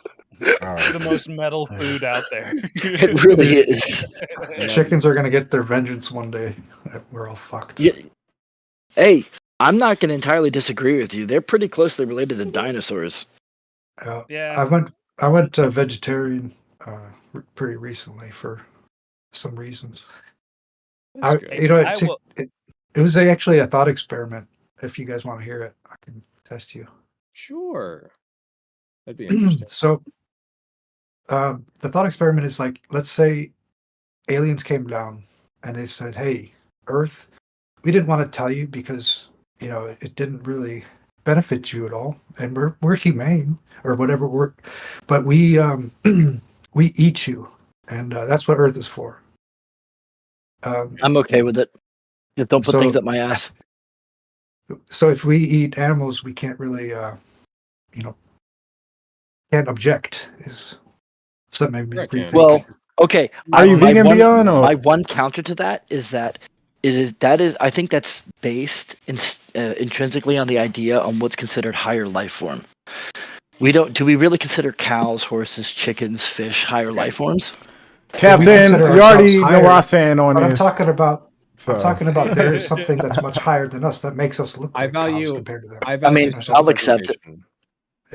All It's the right. most metal food out there. It really is. Chickens are going to get their vengeance one day. We're all fucked. Yeah. Hey, I'm not going to entirely disagree with you. They're pretty closely related to dinosaurs. Yeah. I went vegetarian pretty recently for some reasons. That's good. It was actually a thought experiment. If you guys want to hear it, I can test you. Sure. That'd be interesting. So, the thought experiment is like, let's say aliens came down and they said, "Hey, Earth, we didn't want to tell you because it didn't really benefit you at all, and we're humane or whatever. But we we eat you, and that's what Earth is for." I'm okay with it. Just don't put things up my ass. So if we eat animals, we can't really, can't object. So that made me rethink. Well, okay. Are you vegan, Beyond? My one counter to that is that I think that's based intrinsically on the idea on what's considered higher life form. Do we really consider cows, horses, chickens, fish higher life forms? Captain, you already know where I stand on this. I'm talking about there is something that's much higher than us that makes us look like cows compared to them. I'll accept it.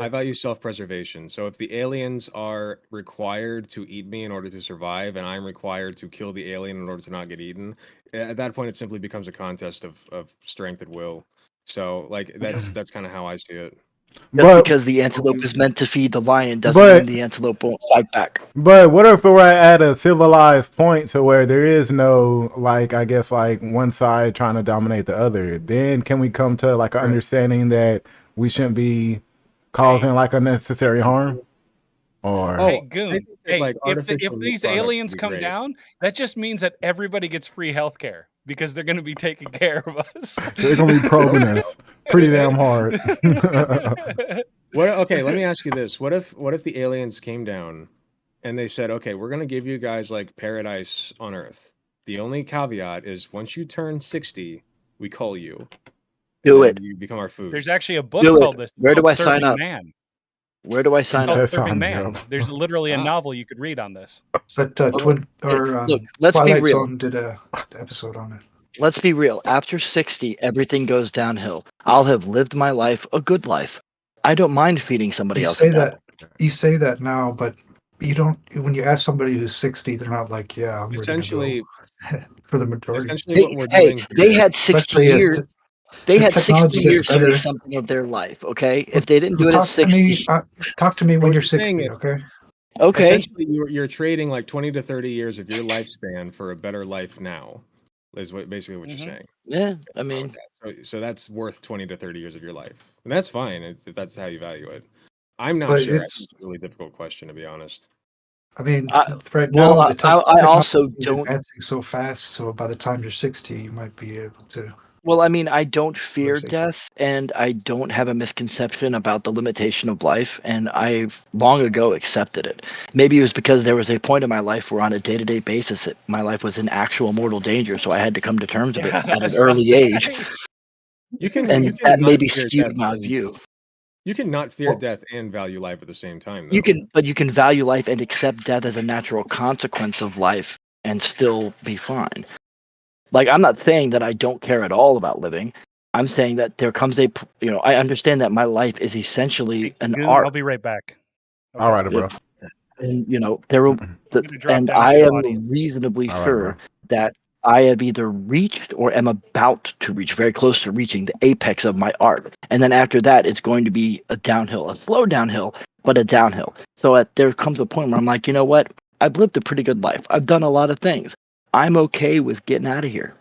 I value self-preservation. So if the aliens are required to eat me in order to survive, and I'm required to kill the alien in order to not get eaten, at that point it simply becomes a contest of strength and will. So like that's kind of how I see it. Because the antelope is meant to feed the lion doesn't mean the antelope won't fight back. But what if we're at a civilized point to where there is no, one side trying to dominate the other? Then can we come to an understanding that we shouldn't be causing like unnecessary harm? Or Hey, Oh, I Goon. think that, Hey, like, if artificial meat these products would aliens be come great. down, that just means that everybody gets free healthcare because they're going to be taking care of us. they're gonna be probing us pretty damn hard. What? Okay, let me ask you this: what if the aliens came down and they said, "Okay, we're gonna give you guys like paradise on Earth. The only caveat is once you turn 60, we call you, and Do then it. you become our food." There's actually a book Do it. called this. It's Where do called I sign Serving up? Man. Where do I It's sign He called up? says Serving sign me Man. up. There's literally a Ah. novel you could read on this. But Okay. Look, let's be Twilight real. Zone did a episode on it. Let's be real. After 60, everything goes downhill. I'll have lived my life a good life. I don't mind feeding somebody You else say a devil. you say that now, but you don't. When you ask somebody who's 60, they're not like, "Yeah, I'm ready to Essentially, go." For the majority, what we're Hey, doing they here. had 60 especially years. They as had 60 technology gets years to make better. something of their life, okay? If they didn't do it at Talk to 60, me. Talk to me So when what you're you're saying 60. is, Okay. okay. essentially, you're trading like 20 to 30 years of your lifespan for a better life now. Is basically what you're Mhm. saying. Yeah, I mean, So that's worth 20 to 30 years of your life, and that's fine if that's how you value it. I'm not But sure. I it's. think it's a really difficult question, to be honest. I mean, I, right well, now the I technology also is don't. advancing so fast. So by the time you're 60, you might be able to. Well, I mean, I don't fear Conversation. death, and I don't have a misconception about the limitation of life, and I've long ago accepted it. Maybe it was because there was a point in my life where, on a day-to-day basis, my life was in actual mortal danger, so I had to come to terms with it Yeah, I at an was about early to age, say. You can and that not maybe fear skewed death my and view. you can not fear Well, death and value life at the same time, You though. can, but you can value life and accept death as a natural consequence of life and still be fine. Like, I'm not saying that I don't care at all about living. I'm saying that there comes I understand that my life is essentially Hey, an Goon, art. I'll be right back. All Okay. right, bro. And there will, I'm gonna drop and down I to the am audience. reasonably All right, bro. sure that I have either reached or am about to reach, very close to reaching the apex of my art. And then after that, it's going to be a downhill, a slow downhill, but a downhill. So there comes a point where I'm like, you know what? I've lived a pretty good life. I've done a lot of things. I'm okay with getting out of here.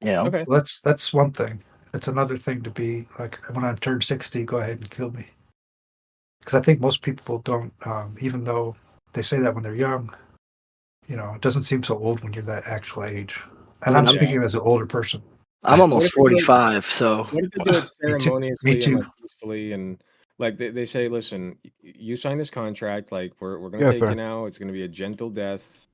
You know? Okay. that's one thing. It's another thing to be like, when I turn 60, go ahead and kill me. Because I think most people don't, even though they say that when they're young, it doesn't seem so old when you're that actual age. I And mean, I'm speaking as an older person. I'm What almost if they do it? 45, so What if they do it Me ceremoniously and too. like peacefully and like they say, listen, you sign this contract, like we're gonna Yes, take you sir. now. It's gonna be a gentle death.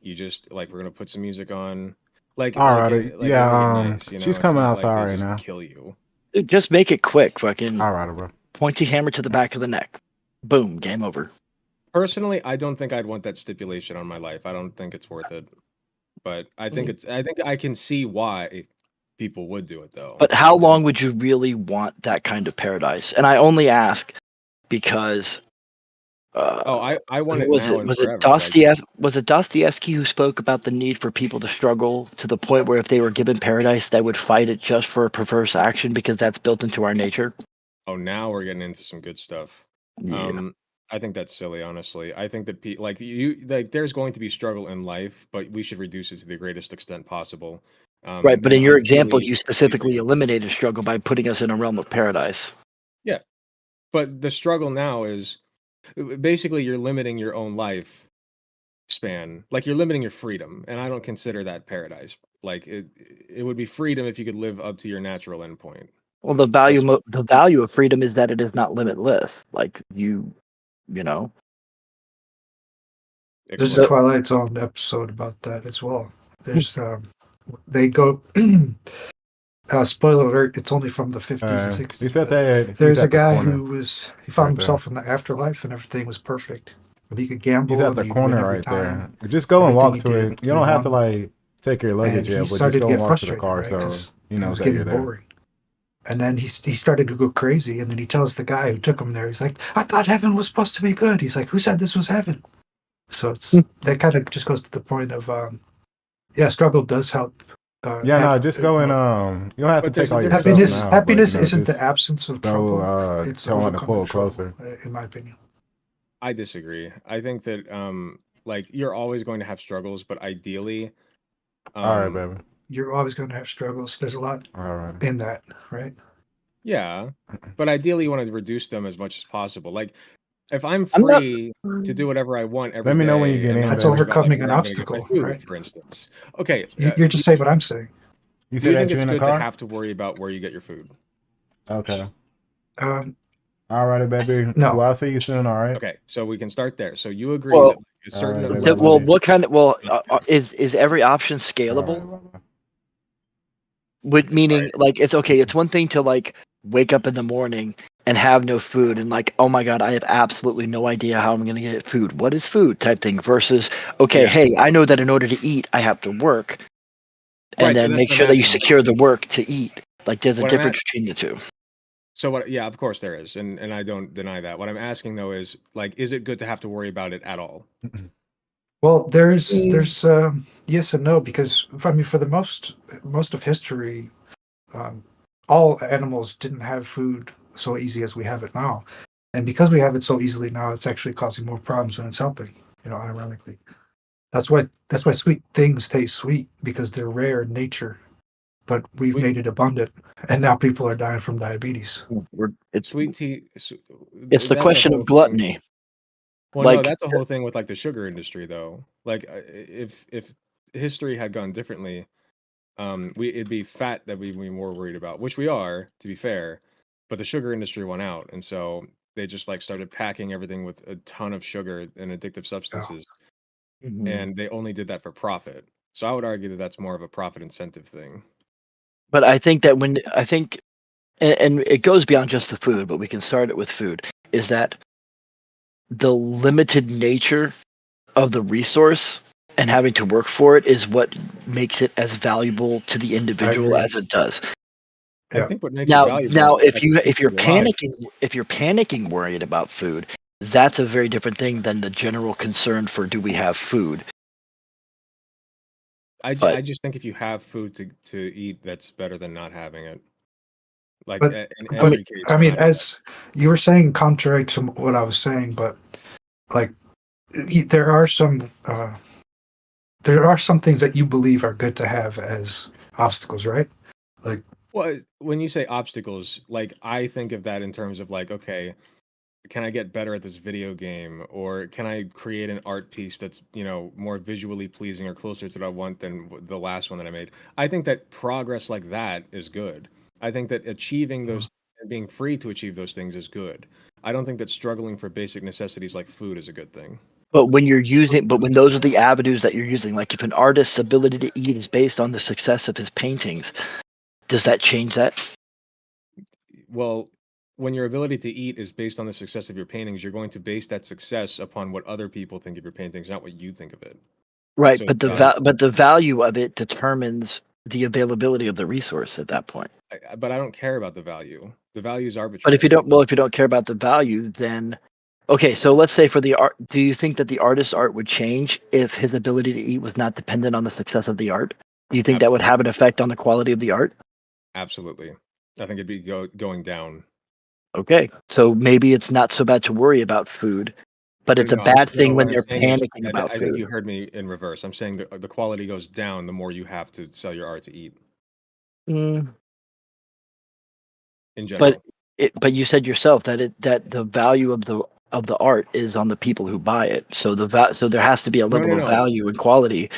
You just like we're gonna put some music on, like All righty. like and make it Yeah. nice. She's It's coming not like outside they right just now. kill you. dude, just make it quick. Fucking All right, bro. pointy hammer to the back of the neck. Boom, game over. Personally, I don't think I'd want that stipulation on my life. I don't think it's worth it. But I think I can see why people would do it though. But how long would you really want that kind of paradise? And I only ask because Oh, I want who it was now it? and Was it forever. Like Dostoevsky who spoke about the need for people to struggle to the point where if they were given paradise, they would fight it just for a perverse action because that's built into our nature? oh, now we're getting into some good stuff. Yeah. I think that's silly, honestly. I think that there's going to be struggle in life, but we should reduce it to the greatest extent possible. Right, but And in your example, ideally, you specifically eliminated struggle by putting us in a realm of paradise. yeah. But the struggle now is basically you're limiting your own life span, like you're limiting your freedom, and I don't consider that paradise. Like it would be freedom if you could live up to your natural endpoint. Well, the That's value of freedom is that it is not limitless. Like you know. There's a explain. Twilight Zone episode about that as well. There's they go spoiler alert, it's only from the 50s and He 60s, said but that he's there's a at the guy corner he found right there. himself in the afterlife and everything was perfect. And he could He's gamble at and the he'd win corner every right time. there. Just go and Everything walk he to did, it. You he don't have to won. like take your And luggage he yet, but just started to go and get walk to the frustrated, car right? so Because he it knows was that you're getting there. boring. And then he started to go crazy. And then he tells the guy who took him there, he's like, I thought heaven was supposed to be good. He's like, who said this was heaven? So that kind of just goes to the point of, struggle does help. Yeah, no, just go and you don't have to But there's take a all your difference stuff between now, but Happiness isn't the just absence of go trouble. It's tell him to pull overcoming it trouble, closer. in my opinion. I disagree. I think that like you're always going to have struggles, but ideally, All right, um baby. You're always going to have struggles. There's a lot All right. in that, right? Yeah, but ideally you want to reduce them as much as possible. Like if I'm I'm not. free to do whatever I want every Let me know when you day get and in, not That's worry baby. about like overcoming an where I'm going to get my obstacle, food, right? for instance. Okay, You're just saying what I'm saying. You do you said think that you it's in the good to car? have to worry about where you get your food? Okay. Um, All righty, baby. no. Well, I'll see you soon. All right. Okay, so we can start there. So you agree that Well, like, a All certain right, baby. I amount love well, you. what kind of not good. is every option All scalable? right. Would meaning Right. like it's okay. It's one thing to like wake up in the morning and have no food and like, oh my god, I have absolutely no idea how I'm gonna get food. What is food type thing versus okay, Yeah. hey, I know that in order to eat, I have to work, and Right. So then that's make what I'm sure that you asking. secure the work to eat. Like there's a What I'm at. difference between the two. So what? Yeah, of course there is, and I don't deny that. What I'm asking though is like, is it good to have to worry about it at all? Well, Mm. there's yes and no, because I mean for the most of history, um, all animals didn't have food so easy as we have it now, and because we have it so easily now, it's actually causing more problems than it's helping. Ironically, that's why sweet things taste sweet because they're rare in nature, but we've We made it abundant, and now people are dying from diabetes. It's sweet tea. the That's a question of whole thing. gluttony. Well, no, Like that's a whole thing with like the sugar industry, though. Like, if history had gone differently, it'd be fat that we'd be more worried about, which we are, to be fair. But the sugar industry went out, and so they just like started packing everything with a ton of sugar and addictive Yeah. substances, Mhm. and they only did that for profit. So I would argue that that's more of a profit incentive thing. But I think that when I think and it goes beyond just the food, but we can start it with food, is that the limited nature of the resource and having to work for it is what makes it as valuable to the I individual agree. as it does. I Yeah. think what makes it Now, valuable is now, the fact that it keeps you alive. if you're panicking worried about food, that's a very different thing than the general concern for do we have food. I But just think if you have food to eat, that's better than not having it. Like But in I mean, but every case, I no mean, matter what. as you were saying, contrary to what I was saying, but like there are some things that you believe are good to have as obstacles, right? Like, Well, when you say obstacles, like I think of that in terms of like, okay, can I get better at this video game, or can I create an art piece that's more visually pleasing or closer to what I want than the last one that I made? I think that progress like that is good. I think that achieving mm, those and being free to achieve those things is good. I don't think that struggling for basic necessities like food is a good thing. but when those are the avenues that you're using, like if an artist's ability to eat is based on the success of his paintings, does that change that? Well, when your ability to eat is based on the success of your paintings, you're going to base that success upon what other people think of your paintings, not what you think of it. Right, So but it's valid. but the value of it determines the availability of the resource at that point. But I don't care about the value. The value is But if you arbitrary. don't, well, if you don't care about the value, then okay. So let's say for the art, do you think that the artist's art would change if his ability to eat was not dependent on the success of the art? Do you think that would have Absolutely. an effect on the quality of the art? Absolutely. I think it'd be going down. Okay, so maybe it's not so bad to worry about food, but it's a No, bad no. thing What when I'm they're saying is, panicking about I think food. you heard me in reverse. I'm saying the quality goes down the more you have to sell your art to eat Mm, in but general. but you said yourself that that the value of the art is on the people who buy it. So so there has to be a No, no, level of no. value and quality.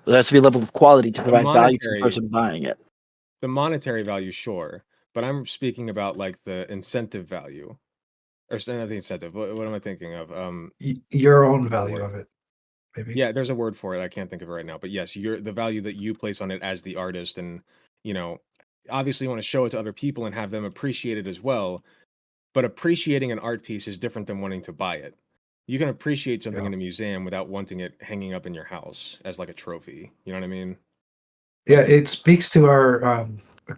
There has to be a level of quality to The provide value to the monetary, person buying it. the monetary value, sure, but I'm speaking about like the incentive value, or not the incentive. What am I thinking of? your own What's the value word? of it, maybe. Yeah, there's a word for it. I can't think of it right now. But yes, the value that you place on it as the artist, and you know, obviously you want to show it to other people and have them appreciate it as well. But appreciating an art piece is different than wanting to buy it. You can appreciate something Yeah. in a museum without wanting it hanging up in your house as like a trophy. You know what I mean? Yeah, it speaks to our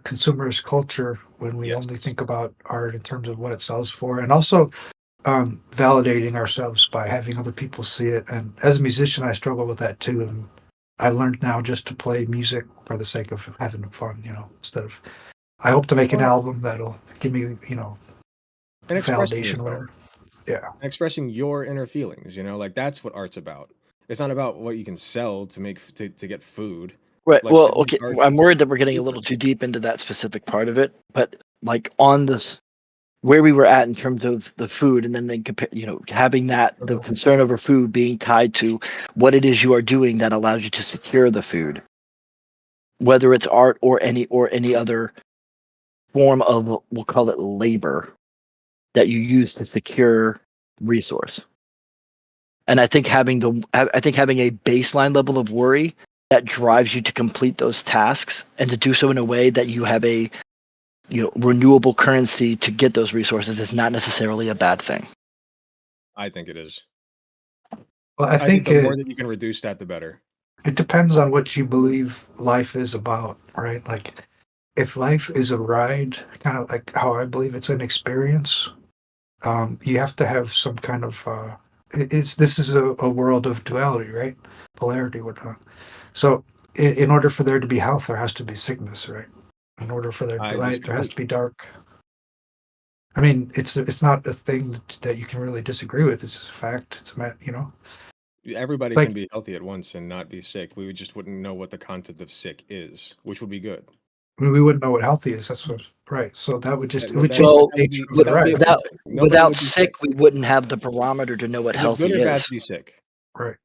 consumerist culture when we only Yes. think about art in terms of what it sells for, and also validating ourselves by having other people see it. And as a musician, I struggle with that too. And I learned now just to play music for the sake of having fun, instead of. I hope to make an Well, album that'll give me, and expressing validation or yourself, whatever. Yeah, expressing your inner feelings. Like that's what art's about. It's not about what you can sell to make to get food. Right. Like Well, I think okay. art. I'm worried that we're getting a little too deep into that specific part of it, but like on this where we were at in terms of the food, and then compare, having that the concern over food being tied to what it is you are doing that allows you to secure the food, whether it's art or any other form of, we'll call it labor, that you use to secure resource. And I think having a baseline level of worry that drives you to complete those tasks and to do so in a way that you have a renewable currency to get those resources is not necessarily a bad thing. I think it is. Well, I think the more that you can reduce that, the better. It depends on what you believe life is about, right? Like, if life is a ride, kind of like how I believe it's an experience, you have to have some kind of. This is a world of duality, right? Polarity, whatnot. So, in order for there to be health, there has to be sickness, right? In order for there to be light, there has to be dark. I mean, it's not a thing that you can really disagree with. It's just a fact. It's Everybody like, can be healthy at once and not be sick. We just wouldn't know what the concept of sick is, which would be good. we wouldn't know what healthy is. That's what, right. So that would just, That- it would that- change Well, the nature of that the would be a ride. good thing. Nobody without would be sick, we wouldn't have the barometer to know what Is it good healthy or bad is. to be sick? Right.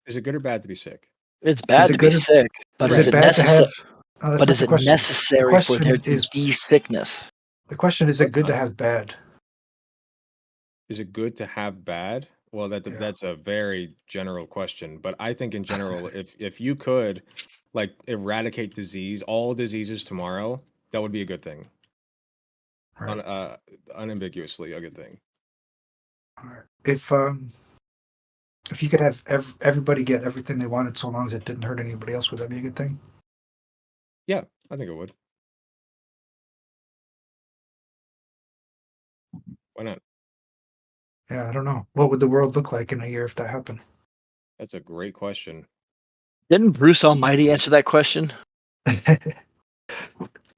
Is it good or bad to be sick? It's bad to be good or- sick, but Is is it it bad to have? necessary? That's But not is the it question. The necessary for there question to is, be sickness? the question is it good to not. have bad? Is it good to have bad? Well, Yeah. that's a very general question, but I think in general, if you could like eradicate all diseases tomorrow, that would be a good thing. Right. Unambiguously a good thing. All right. If you could have everybody get everything they wanted so long as it didn't hurt anybody else, would that be a good thing? Yeah, I think it would. Why not? Yeah, I don't know. What would the world look like in a year if that happened? That's a great question. Didn't Bruce Almighty answer that question?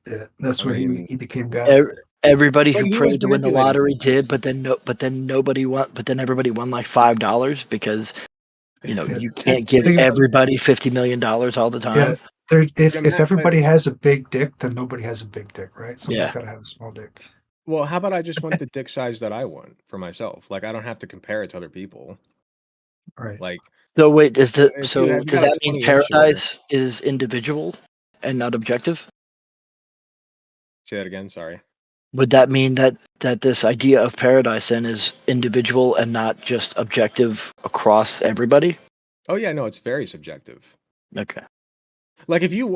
Yeah, that's I where mean, he became God. Everybody But who he was prayed to win the manipulating lottery people. did, but then nobody won. But then everybody won like $5 because Yeah. you can't That's give Think- everybody $50 million all the time. Yeah, if But- everybody has a big dick, then nobody has a big dick, right? Somebody's Yeah. got to have a small dick. Well, how about I just want the dick size that I want for myself? Like I don't have to compare it to other people. Right. Like So wait, does if you does got a that mean 20-incher paradise is individual and not objective? Say that again, sorry. Would that mean that this idea of paradise then is individual and not just objective across everybody? Oh yeah, no, it's very subjective. Okay. Like if you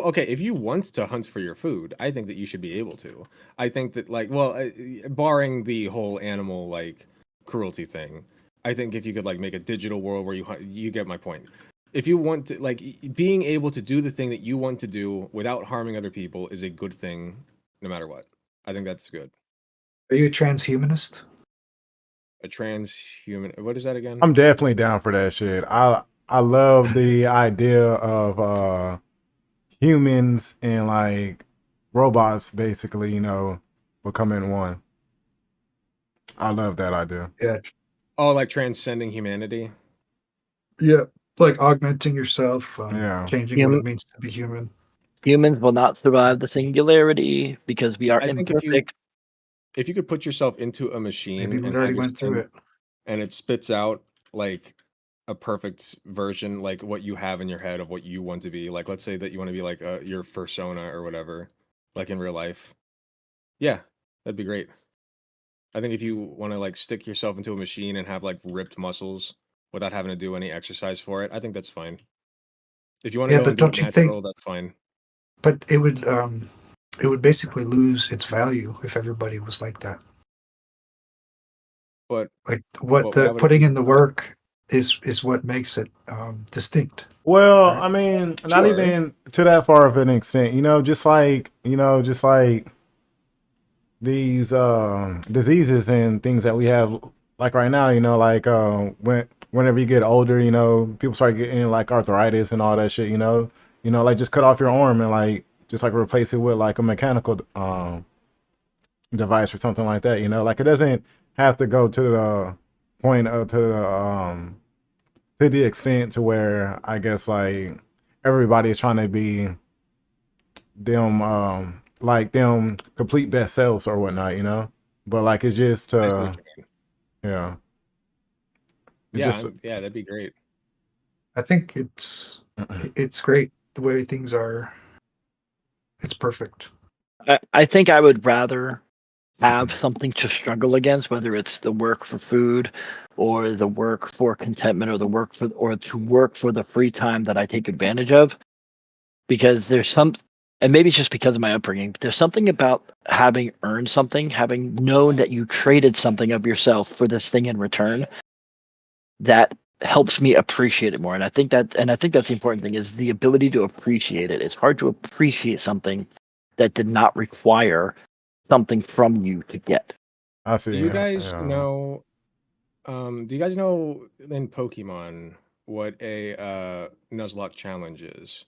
want to hunt for your food, I think that you should be able to. I think that barring the whole animal like cruelty thing, I think if you could like make a digital world where you hunt, you get my point. If you want to being able to do the thing that you want to do without harming other people is a good thing no matter what. I think that's good. Are you a transhumanist? A transhuman, what is that again? I'm definitely down for that shit. I love the idea of humans and like robots basically, becoming one. I love that idea. Yeah. Oh, like transcending humanity? Yeah. Like augmenting yourself, Yeah. changing what it means to be human. Humans will not survive the singularity because we are I think imperfect. if you could put yourself into a machine Maybe we and already went through it. and it spits out like a perfect version, like what you have in your head of what you want to be. Like, let's say that you want to be like your persona or whatever, like in real life. Yeah, that'd be great. I think if you want to like stick yourself into a machine and have like ripped muscles without having to do any exercise for it, I think that's fine. If you want to Yeah, go but and do it don't you natural, think- that's fine. But it would basically lose its value if everybody was like that. But Like why would it putting lose in the its value? work is what makes it distinct. Well, Right. I mean, not Sure. even to that far of an extent, just like these diseases and things that we have like right now, like whenever you get older, people start getting like arthritis and all that shit, like just cut off your arm and like just like replace it with like a mechanical device or something like that, like it doesn't have to go to the point of to the extent to where I guess like everybody is trying to be them like them complete best selves or whatnot, you know. But like it's just I see what you mean. yeah, it's Yeah, just yeah, that'd be great. I think it's great the way things are. It's perfect. I think I would rather have something to struggle against, whether it's the work for food or the work for contentment or the work for or to work for the free time that I take advantage of. Because there's some, and maybe it's just because of my upbringing, but there's something about having earned something, having known that you traded something of yourself for this thing in return, that helps me appreciate it more. And I think that's the important thing, is the ability to appreciate it. It's hard to appreciate something that did not require something from you to get. I Do see. you guys Yeah. know? Do you guys know in Pokemon what a Nuzlocke challenge is?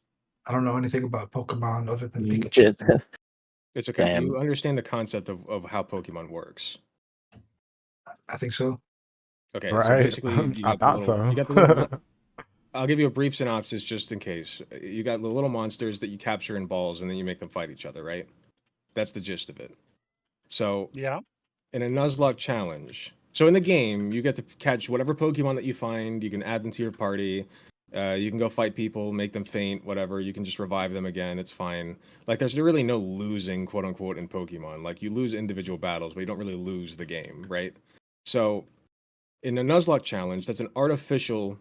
I don't know anything about Pokemon other than Mm, Pikachu. It's okay. Do you Same. understand the concept of how Pokemon works? I think so. Okay, so Right. basically you I got the thought little so. I'll give you a brief synopsis just in case. You got the little monsters that you capture in balls and then you make them fight each other, right? That's the gist of it. So Yeah. in a Nuzlocke challenge, so in the game, you get to catch whatever Pokemon that you find. You can add them to your party. You can go fight people, make them faint, whatever. You can just revive them again. It's fine. Like, there's really no losing, quote unquote, in Pokemon. Like, you lose individual battles, but you don't really lose the game, right? So, in a Nuzlocke challenge, that's an artificial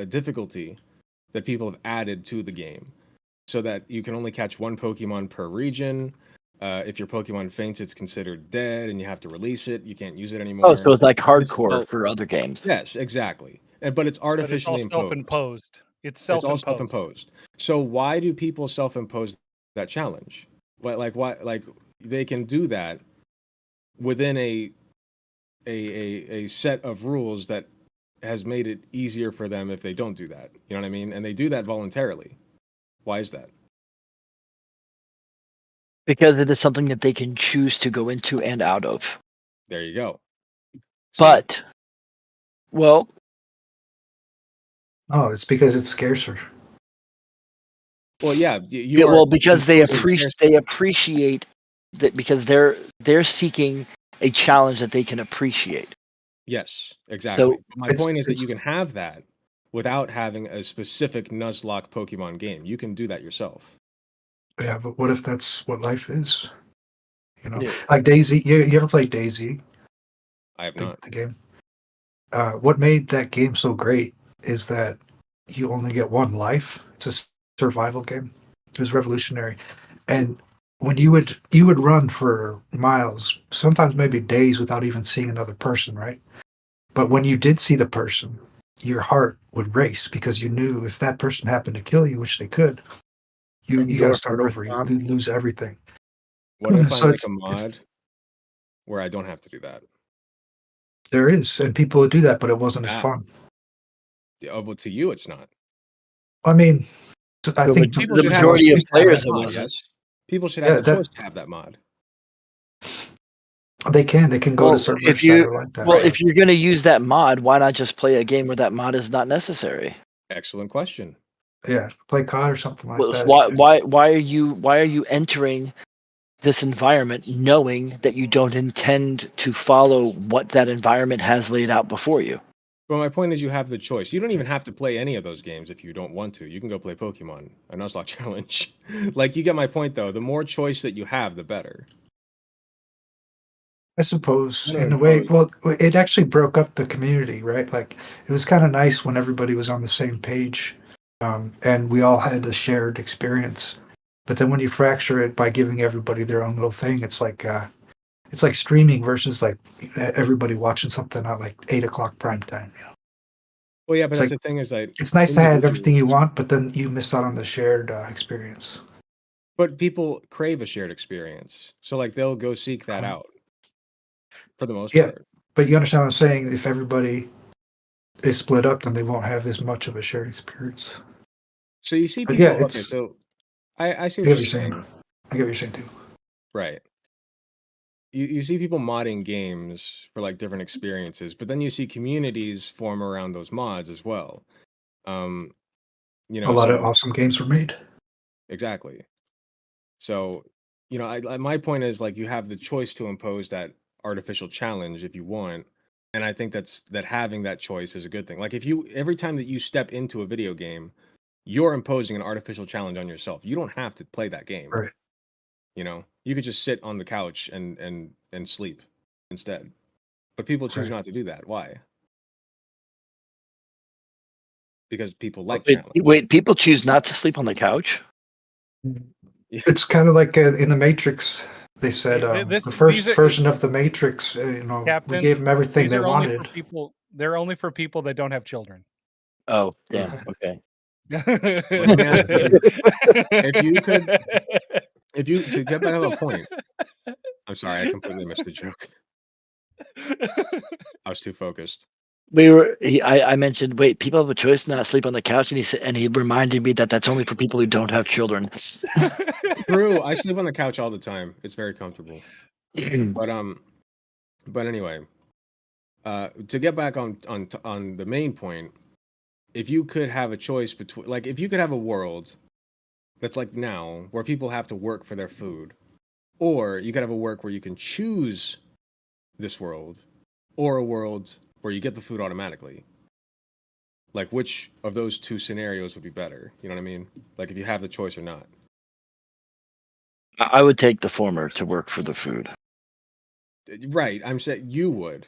difficulty that people have added to the game, so that you can only catch one Pokemon per region. If your Pokemon faints, it's considered dead, and you have to release it. You can't use it Oh, anymore. so it's like It's hardcore well, for other games. yes, exactly. But it's But it's all artificially imposed. self-imposed. It's It's all self-imposed. self-imposed. So why do people self-impose that challenge? Why? Like they can do that within a set of rules that has made it easier for them if they don't do that. You know what I mean? And they do that voluntarily. Why is that? Because it is something that they can choose to go into and out of. There you go. See? But, well, Oh, it's because it's scarcer. Well, yeah, you yeah, are well, because they imposing appreciate that, because they're seeking a challenge that they can appreciate. Yes, exactly. So But my It's point is that it's you can have that without having a specific Nuzlocke Pokemon game. You can do that yourself. yeah, but what if that's what life is? You know, yeah, like Daisy. You ever played Daisy? I have not. The game. What made that game so great is that you only get one life. It's a survival game. It was revolutionary, and when you would run for miles, sometimes maybe days without even seeing another person, right? But when you did see the person, your heart would race because you knew if that person happened to kill you, which they could, you got to start endorphin over. You response. lose everything. What if I So make a it's mod where I don't have to do that? there is, and people would do that, but it wasn't as Ah, fun. well, to you, it's not. I mean, I So think People the should have the most majority of choice people to have have that players, it mod, wasn't. yes? People should have yeah the that choice to have that mod. they can go to Well, servers that are like that. Right. if you're going to use that mod, why not just play a game where that mod is not necessary? Excellent question. Yeah, play COD or something like Well, that. why are you entering this environment knowing that you don't intend to follow what that environment has laid out before you? But my point is, you have the choice. You don't even have to play any of those games if you don't want to. You can go play Pokemon, a Nuzlocke challenge. Like, you get my point, though. The more choice that you have, the better. I suppose Better in a way, imposed. well, it actually broke up the community, right? Like it was kind of nice when everybody was on the same page, and we all had a shared experience. But then when you fracture it by giving everybody their own little thing, it's like streaming versus like everybody watching something at like 8 o'clock prime time. You know, Well, yeah, but it's that's like the thing is that it's nice to have everything you individuals, want, but then you miss out on the shared experience. but people crave a shared experience. So, like, they'll go seek that Um, out for the most yeah, part. but you understand what I'm saying? If everybody is split up, then they won't have as much of a shared experience. So you see But yeah, people, okay, so I see I what get you're what you're saying. saying. I get what you're saying too. Right. You see people modding games for like different experiences, but then you see communities form around those mods as well. Um, A lot of so awesome games were made. Exactly. So, my point is like you have the choice to impose that artificial challenge if you want, and I think that having that choice is a good thing. Like if you every time that you step into a video game, you're imposing an artificial challenge on yourself. You don't have to play that game. Right. You could just sit on the couch and sleep instead. But people choose Right. not to do that. Why? Because people like Wait, challenge. wait, people choose not to sleep on the couch? It's kind of like in the Matrix. They said the first these are version of the Matrix. We Captain. gave them everything These they are only for wanted. people. They're only for people that don't have children. Oh, damn. Okay. Well, let me ask you, to get back to the point. I'm sorry, I completely missed the joke. I was too focused. I mentioned, wait, people have a choice not to sleep on the couch, and he reminded me that that's only for people who don't have children. True, I sleep on the couch all the time. It's very comfortable. But anyway, to get back on the main point, if you could have a choice between, like, if you could have a world that's like now, where people have to work for their food, or you could have a work where you can choose this world, or a world where you get the food automatically. Like, which of those two scenarios would be better? You know what I mean? Like, if you have the choice or not. I would take the former, to work for the food. Right, I'm saying you would.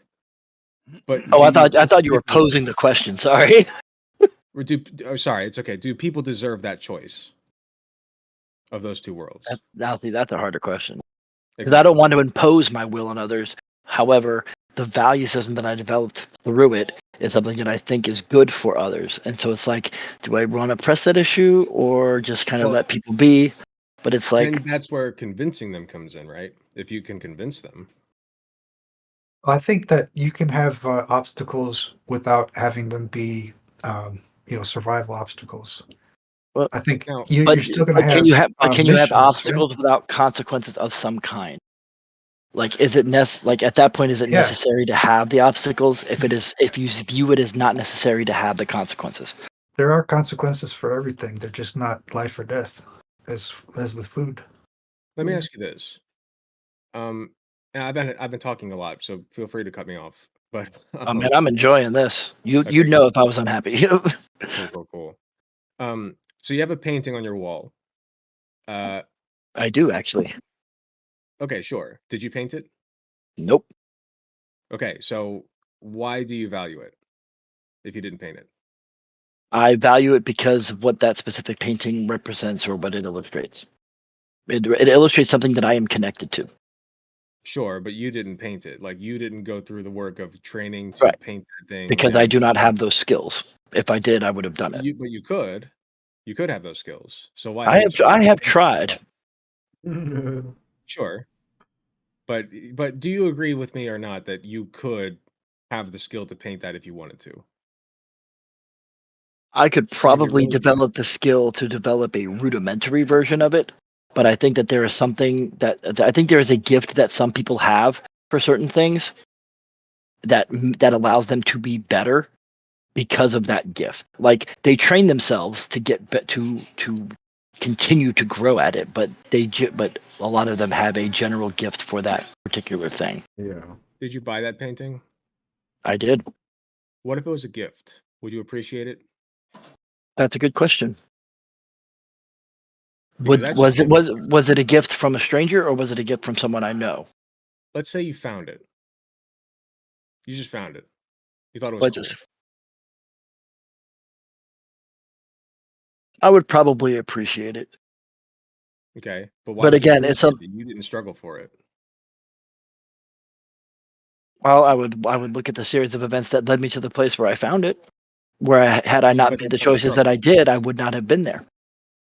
But Oh, I thought you were posing the question. Sorry. Sorry, it's okay. Do people deserve that choice of those two worlds? Now, see, that's a harder question. Because Exactly. I don't want to impose my will on others. However, the value system that I developed through it is something that I think is good for others. And so it's like, do I want to press that issue or just kind of let people be? But it's like, and that's where convincing them comes in, right? If you can convince them. I think that you can have obstacles without having them be, survival obstacles. well, I think Now, you're still going to can you have have missions, right? obstacles without consequences of some kind? Like, is it like at that point, is it Yeah. necessary to have the obstacles if you view it as not necessary to have the consequences? There are consequences for everything. They're just not life or death, as with food. let me ask you this. And I've been talking a lot, so feel free to cut me off. But Oh man, I'm enjoying this. You'd know if I was unhappy. cool. So you have a painting on your wall. I do actually. Okay, sure. Did you paint it? Nope. Okay, so why do you value it if you didn't paint it? I value it because of what that specific painting represents or what it illustrates. It illustrates something that I am connected to. Sure, but you didn't paint it. Like you didn't go through the work of training to Right. paint that thing. Because I do not have those skills. If I did, I would have done it. But you could. You could have those skills. So why didn't you? I have tried. Sure. But do you agree with me or not that you could have the skill to paint that if you wanted to? I could Like, if you probably really tried. develop the skill to develop a rudimentary version of it, but I think that there is something that I think there is a gift that some people have for certain things that allows them to be better because of that gift. Like they train themselves to get to continue to grow at it, but but a lot of them have a general gift for that particular thing. Yeah. Did you buy that painting? I did. What if it was a gift? Would you appreciate it? That's a good question. Because that's Was it a gift from a stranger or was it a gift from someone I know? Let's say you found it. You just found it. You thought it was But cool. I would probably appreciate it. Okay, but why But would you again, it's appreciate it? You didn't struggle for it. well, I would look at the series of events that led me to the place where I found it. Where had I not But made that's the not a choices that struggle. I did, I would not have been there.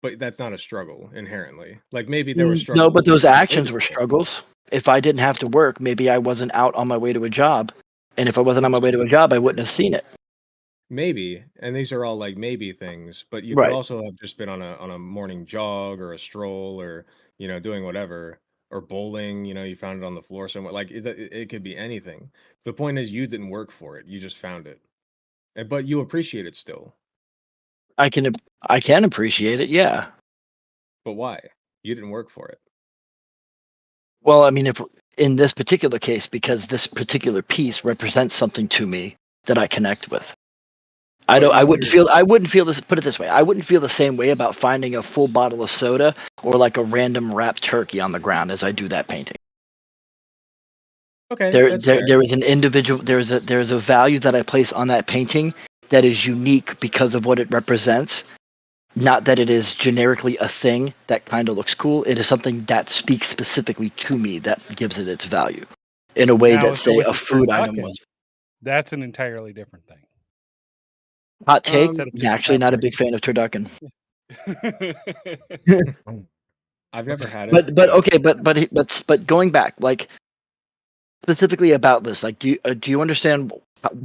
But that's not a struggle inherently. Like maybe there was struggle. No, but those you actions voted were for. struggles. If I didn't have to work, maybe I wasn't out on my way to a job. And if I wasn't on my way to a job, I wouldn't have seen it. Maybe, and these are all like maybe things, but you could Right. also have just been on a morning jog or a stroll or doing whatever or bowling. You found it on the floor somewhere. Like it could be anything. The point is, you didn't work for it. You just found it, but you appreciate it still. I can appreciate it, yeah. But why? You didn't work for it. Well, I mean, if in this particular case, because this particular piece represents something to me that I connect with. I But don't. you under I wouldn't feel this. Put it this way. I wouldn't feel the same way about finding a full bottle of soda or like a random wrapped turkey on the ground as I do that painting. Okay, that's fair. There is an individual. There's a value that I place on that painting that is unique because of what it represents. Not that it is generically a thing that kind of looks cool. It is something that speaks specifically to me that gives it its value in a way Now, that, if it say, was a a food item turducken, was. that's an entirely different thing. Hot take. Instead of just Actually, not a turkey. big fan of turducken. I've never had it. But okay, but going back, like specifically about this, like do you understand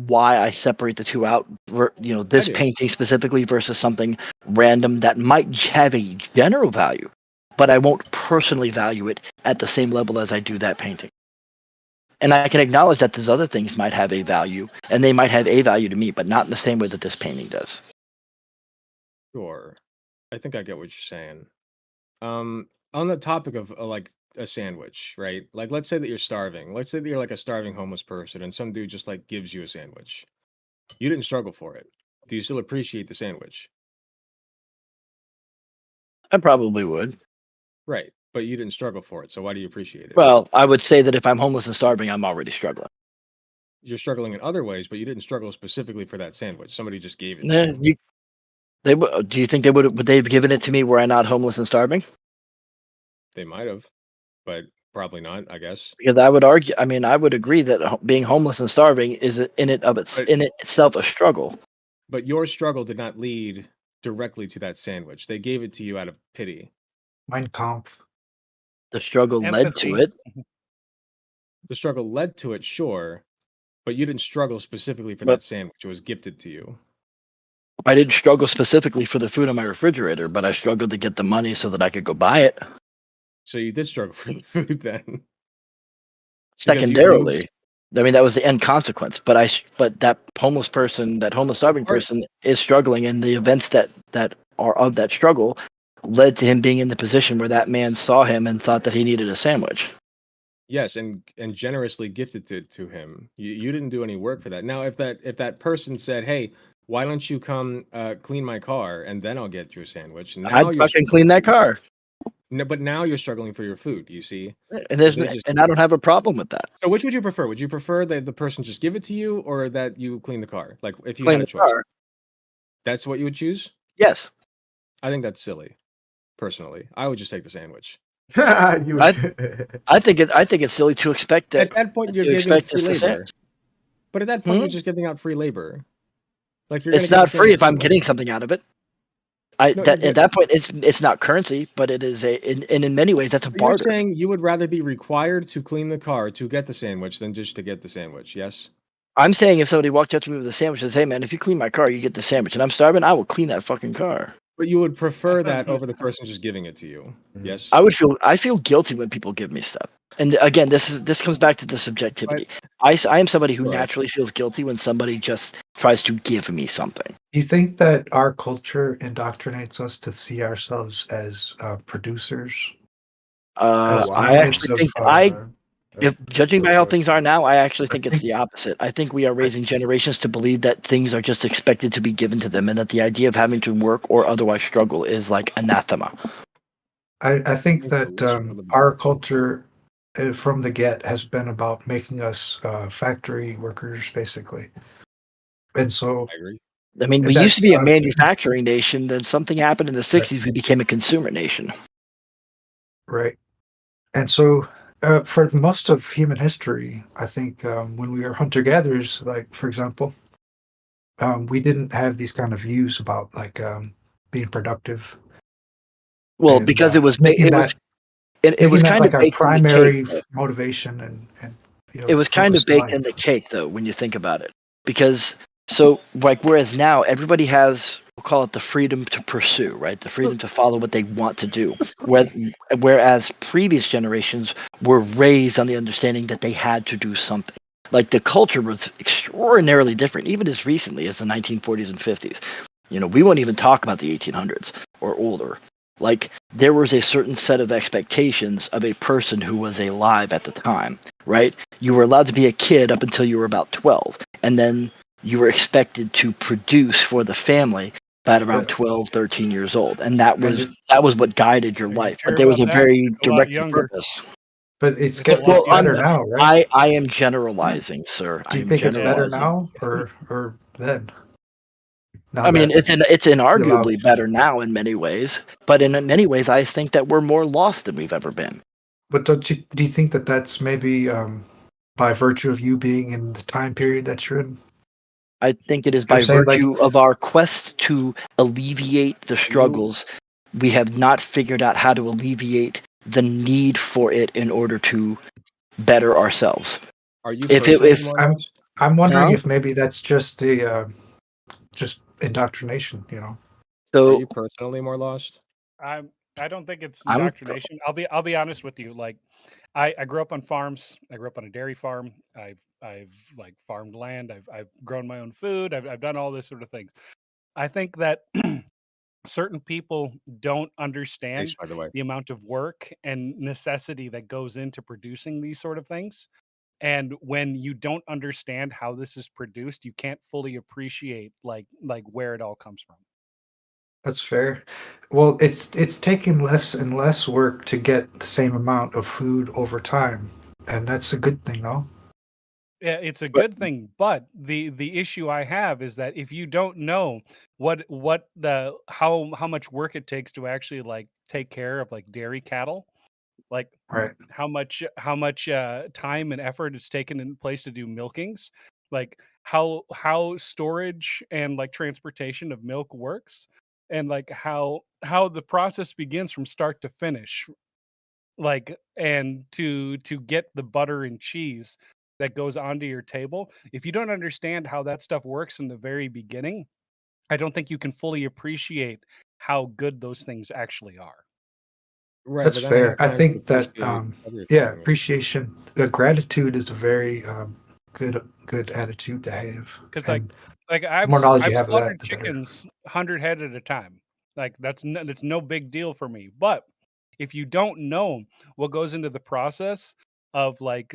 why I separate the two out? This do. painting specifically versus something random that might have a general value, but I won't personally value it at the same level as I do that painting. And I can acknowledge that those other things might have a value, and they might have a value to me, but not in the same way that this painting does. Sure. I think I get what you're saying. On the topic of like a sandwich, right? Like, let's say that you're starving. Let's say that you're like a starving homeless person, and some dude just like gives you a sandwich. You didn't struggle for it. Do you still appreciate the sandwich? I probably would. Right, but you didn't struggle for it. So why do you appreciate it? Well, I would say that if I'm homeless and starving, I'm already struggling. You're struggling in other ways, but you didn't struggle specifically for that sandwich. Somebody just gave it to you. Do you think would they have given it to me were I not homeless and starving? They might have, but probably not, I guess. Because I would argue, I mean, I would agree that being homeless and starving is in But itself a struggle. but your struggle did not lead directly to that sandwich. They gave it to you out of pity. Mein Kampf. The struggle led to Empathy. it. The struggle led to it, sure, but you didn't struggle specifically for But that sandwich. It was gifted to you. I didn't struggle specifically for the food on my refrigerator, but I struggled to get the money so that I could go buy it. So you did struggle for the food then. Because you moved. Secondarily, I mean that was the end consequence. But that homeless person, that homeless starving Right. person, is struggling, and the events that are of that struggle led to him being in the position where that man saw him and thought that he needed a sandwich. Yes, and generously gifted it to him. You didn't do any work for that. Now, if that person said, "Hey, why don't you come clean my car and then I'll get you a sandwich?" Now I'd you're fucking clean that car, No, but now you're struggling for your food. You see, and If they just I don't have a problem with that. so which would you prefer? Would you prefer that the person just give it to you, or that you clean the car? Like if you Clean had a the choice, car. that's what you would choose. Yes. I think that's silly. Personally, I would just take the sandwich. You I think it's silly to expect that At that point, you're to giving expect free just the same. labor. But at that point, Hmm? you're just giving out free labor. Like you're gonna It's get the not free sandwich if I'm anyway. getting something out of it. No, At that point it's not currency, but it is in many ways that's a You're barter. saying you would rather be required to clean the car to get the sandwich than just to get the sandwich, yes? I'm saying if somebody walked up to me with a sandwich and says, "Hey man, if you clean my car, you get the sandwich," and I'm starving, I will clean that fucking car. But you would prefer that over the person just giving it to you, yes? I feel guilty when people give me stuff. And again, this comes back to the subjectivity. But I am somebody who sure. naturally feels guilty when somebody just tries to give me something. Do you think that our culture indoctrinates us to see ourselves as producers? As I units actually of think if judging by how things are now, I actually I think it's think the opposite. I think we are raising generations to believe that things are just expected to be given to them, and that the idea of having to work or otherwise struggle is like anathema. I think That's the that lesser of the our bad. culture from the get has been about making us factory workers, basically. And so I agree. I mean, we used that's to be a manufacturing nation. Then something happened in the right, '60s. We became a consumer nation. right. And so for most of human history, I think when we were hunter-gatherers, like, for example, we didn't have these kind of views about like being productive Well, and because making that it was kind of like our baked in the cake. primary motivation and It was kind focus of in baked in life. the cake, though, when you think about it. Because so, like, whereas now everybody has, we'll call it the freedom to pursue, right? The freedom to follow what they want to do. Whereas previous generations were raised on the understanding that they had to do something. Like the culture was extraordinarily different, even as recently as the 1940s and 50s. We won't even talk about the 1800s or older. Like, there was a certain set of expectations of a person who was alive at the time, right? You were allowed to be a kid up until you were about 12, and then you were expected to produce for the family at around Yeah. 12, 13 years old, and that And was what guided your Are you life. sure But there was about a that? very It's a lot directed younger. purpose. but it's It's a getting lot better younger. now, right? I am generalizing, sir. Do I you am think it's better generalizing. now or then? Now I mean, that it's you allow inarguably better now in many ways, but in many ways, I think that we're more lost than we've ever been. But do you think that that's maybe by virtue of you being in the time period that you're in? I think it is You're by saying like virtue of our quest to alleviate the struggles. We have not figured out how to alleviate the need for it in order to better ourselves. Are you If it, personally if more I'm lost? I'm wondering Huh? if maybe that's just just indoctrination, you know? Are so, you personally more lost? I don't think it's I'm indoctrination. I'll be honest with you. Like, I grew up on farms. I grew up on a dairy farm. I've like farmed land. I've grown my own food. I've done all this sort of thing. I think that certain people don't Thanks, understand by the way. the amount of work and necessity that goes into producing these sort of things. And when you don't understand how this is produced, you can't fully appreciate like where it all comes from. That's fair. Well, it's taken less and less work to get the same amount of food over time, and that's a good thing, no? Yeah, it's a but good thing, but the issue I have is that if you don't know what the how much work it takes to actually like take care of like dairy cattle, like Right. how much time and effort is taken in place to do milkings, like how storage and like transportation of milk works, and like how the process begins from start to finish, like, and to get the butter and cheese that goes onto your table. If you don't understand how that stuff works in the very beginning, I don't think you can fully appreciate how good those things actually are. Right, That's but then I fair. have I time to think that appreciate other yeah, things. appreciation, gratitude is a very good attitude to have, Because and the I've more knowledge you I've have of that, slaughtered the better. chickens 100 head at a time. Like that's no big deal for me. But if you don't know what goes into the process of like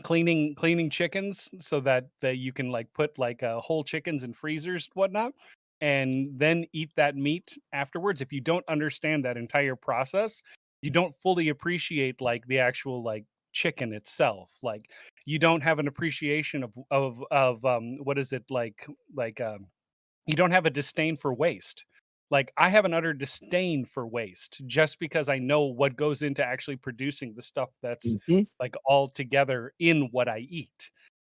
cleaning chickens so that you can like put like whole chickens in freezers whatnot, and then eat that meat afterwards, if you don't understand that entire process, you don't fully appreciate like the actual like chicken itself. Like, you don't have an appreciation of what is it like you don't have a disdain for waste. Like, I have an utter disdain for waste just because I know what goes into actually producing the stuff that's Mhm. like all together in what I eat.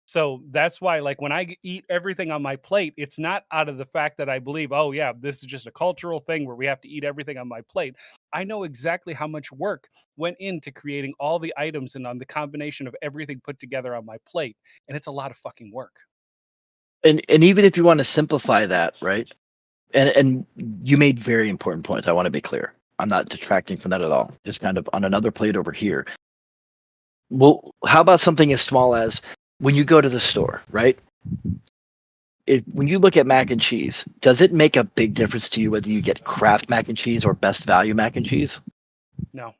So that's why, like, when I eat everything on my plate, it's not out of the fact that I believe, oh, yeah, this is just a cultural thing where we have to eat everything on my plate. I know exactly how much work went into creating all the items and on the combination of everything put together on my plate. And it's a lot of fucking work. and even if you want to simplify that, right? And you made very important points. I want to be clear. I'm not detracting from that at all. Just kind of on another plate over here. Well, how about something as small as when you go to the store, right? When you look at mac and cheese, does it make a big difference to you whether you get Kraft mac and cheese or Best Value mac and cheese? No,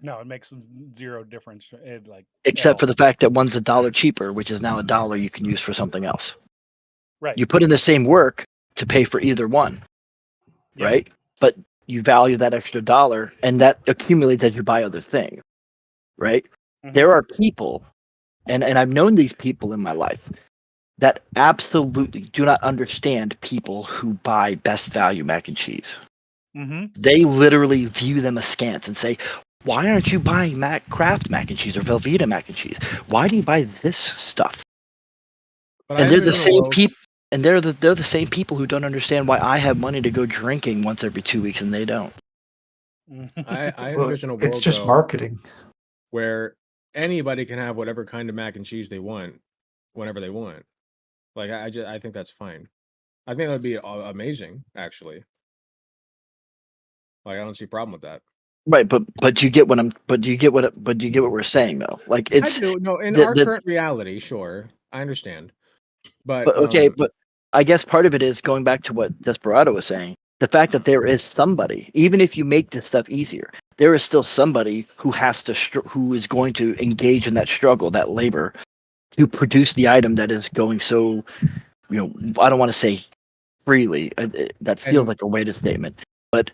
no, it makes zero difference. It, like, at Except for all. the fact that one's $1 cheaper, which is now $1 you can use for something else. Right. You put in the same work to pay for either one, Yep. right? But you value that extra dollar, and that accumulates as you buy other things, right? Mhm. There are people, and I've known these people in my life that absolutely do not understand people who buy Best Value mac and cheese. Mm-hmm. They literally view them askance and say, "Why aren't you buying Kraft mac and cheese or Velveeta mac and cheese? Why do you buy this stuff?" But I And they're the envision a same world people, and they're the same people who don't understand why I have money to go drinking once every 2 weeks and they don't. I Well, envision a it's world just though marketing. where anybody can have whatever kind of mac and cheese they want whenever they want. Like I think that's fine. I think that'd be amazing, actually. Like I don't see a problem with that. Right, but you get what I'm but you get what but you get what we're saying though. Like I it's do. No, in our the current reality, sure, I understand. But but okay, but I guess part of it is going back to what Desperado was saying. The fact that there is somebody, even if you make this stuff easier, there is still somebody who has to who is going to engage in that struggle, that labor, to produce the item that is going so, I don't want to say freely. That feels like a weighted statement, but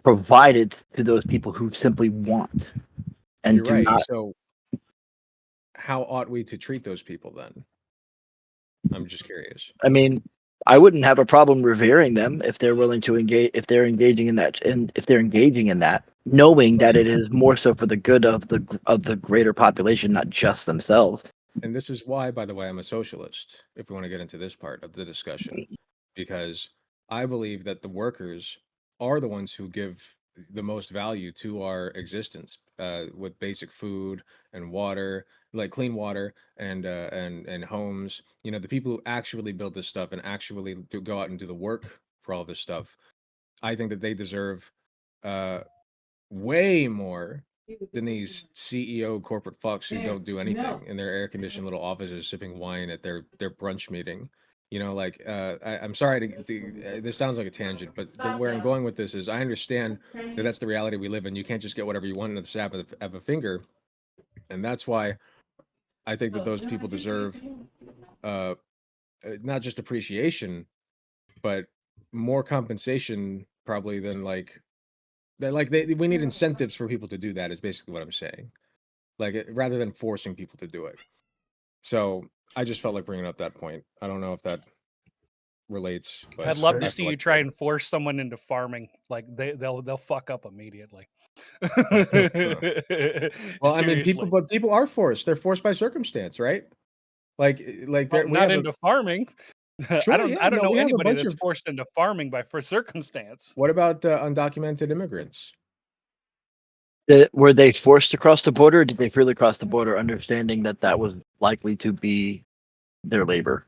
provided to those people who simply want and You're do right. not. So, how ought we to treat those people then? I'm just curious. I mean, I wouldn't have a problem revering them if they're willing to engage, if they're engaging in that, and if they're engaging in that, knowing that it is more so for the good of the greater population, not just themselves. And this is why, by the way, I'm a socialist, if we want to get into this part of the discussion, because I believe that the workers are the ones who give the most value to our existence, with basic food and water, like clean water and homes. The people who actually build this stuff and actually go out and do the work for all this stuff. I think that they deserve uh, way more than these CEO corporate fucks who don't do anything in their air conditioned little offices sipping wine at their brunch meeting. I'm sorry this sounds like a tangent, but where I'm going with this is I understand that that's the reality we live in. You can't just get whatever you want in the snap of a finger, and that's why I think that those people deserve not just appreciation, but more compensation probably than we need incentives for people to do that is basically what I'm saying. Rather than forcing people to do it. So I just felt like bringing up that point. I don't know if that relates. But I'd love to I see feel you like try and force someone into farming. Like they'll fuck up immediately. Well, I mean, Seriously. people are forced. They're forced by circumstance, right? We Not have into farming. Sure, I don't yeah, no, know we have a anybody bunch that's of. forced into farming for circumstance. What about undocumented immigrants? Were they forced to cross the border, or did they freely cross the border, understanding that that was likely to be their labor?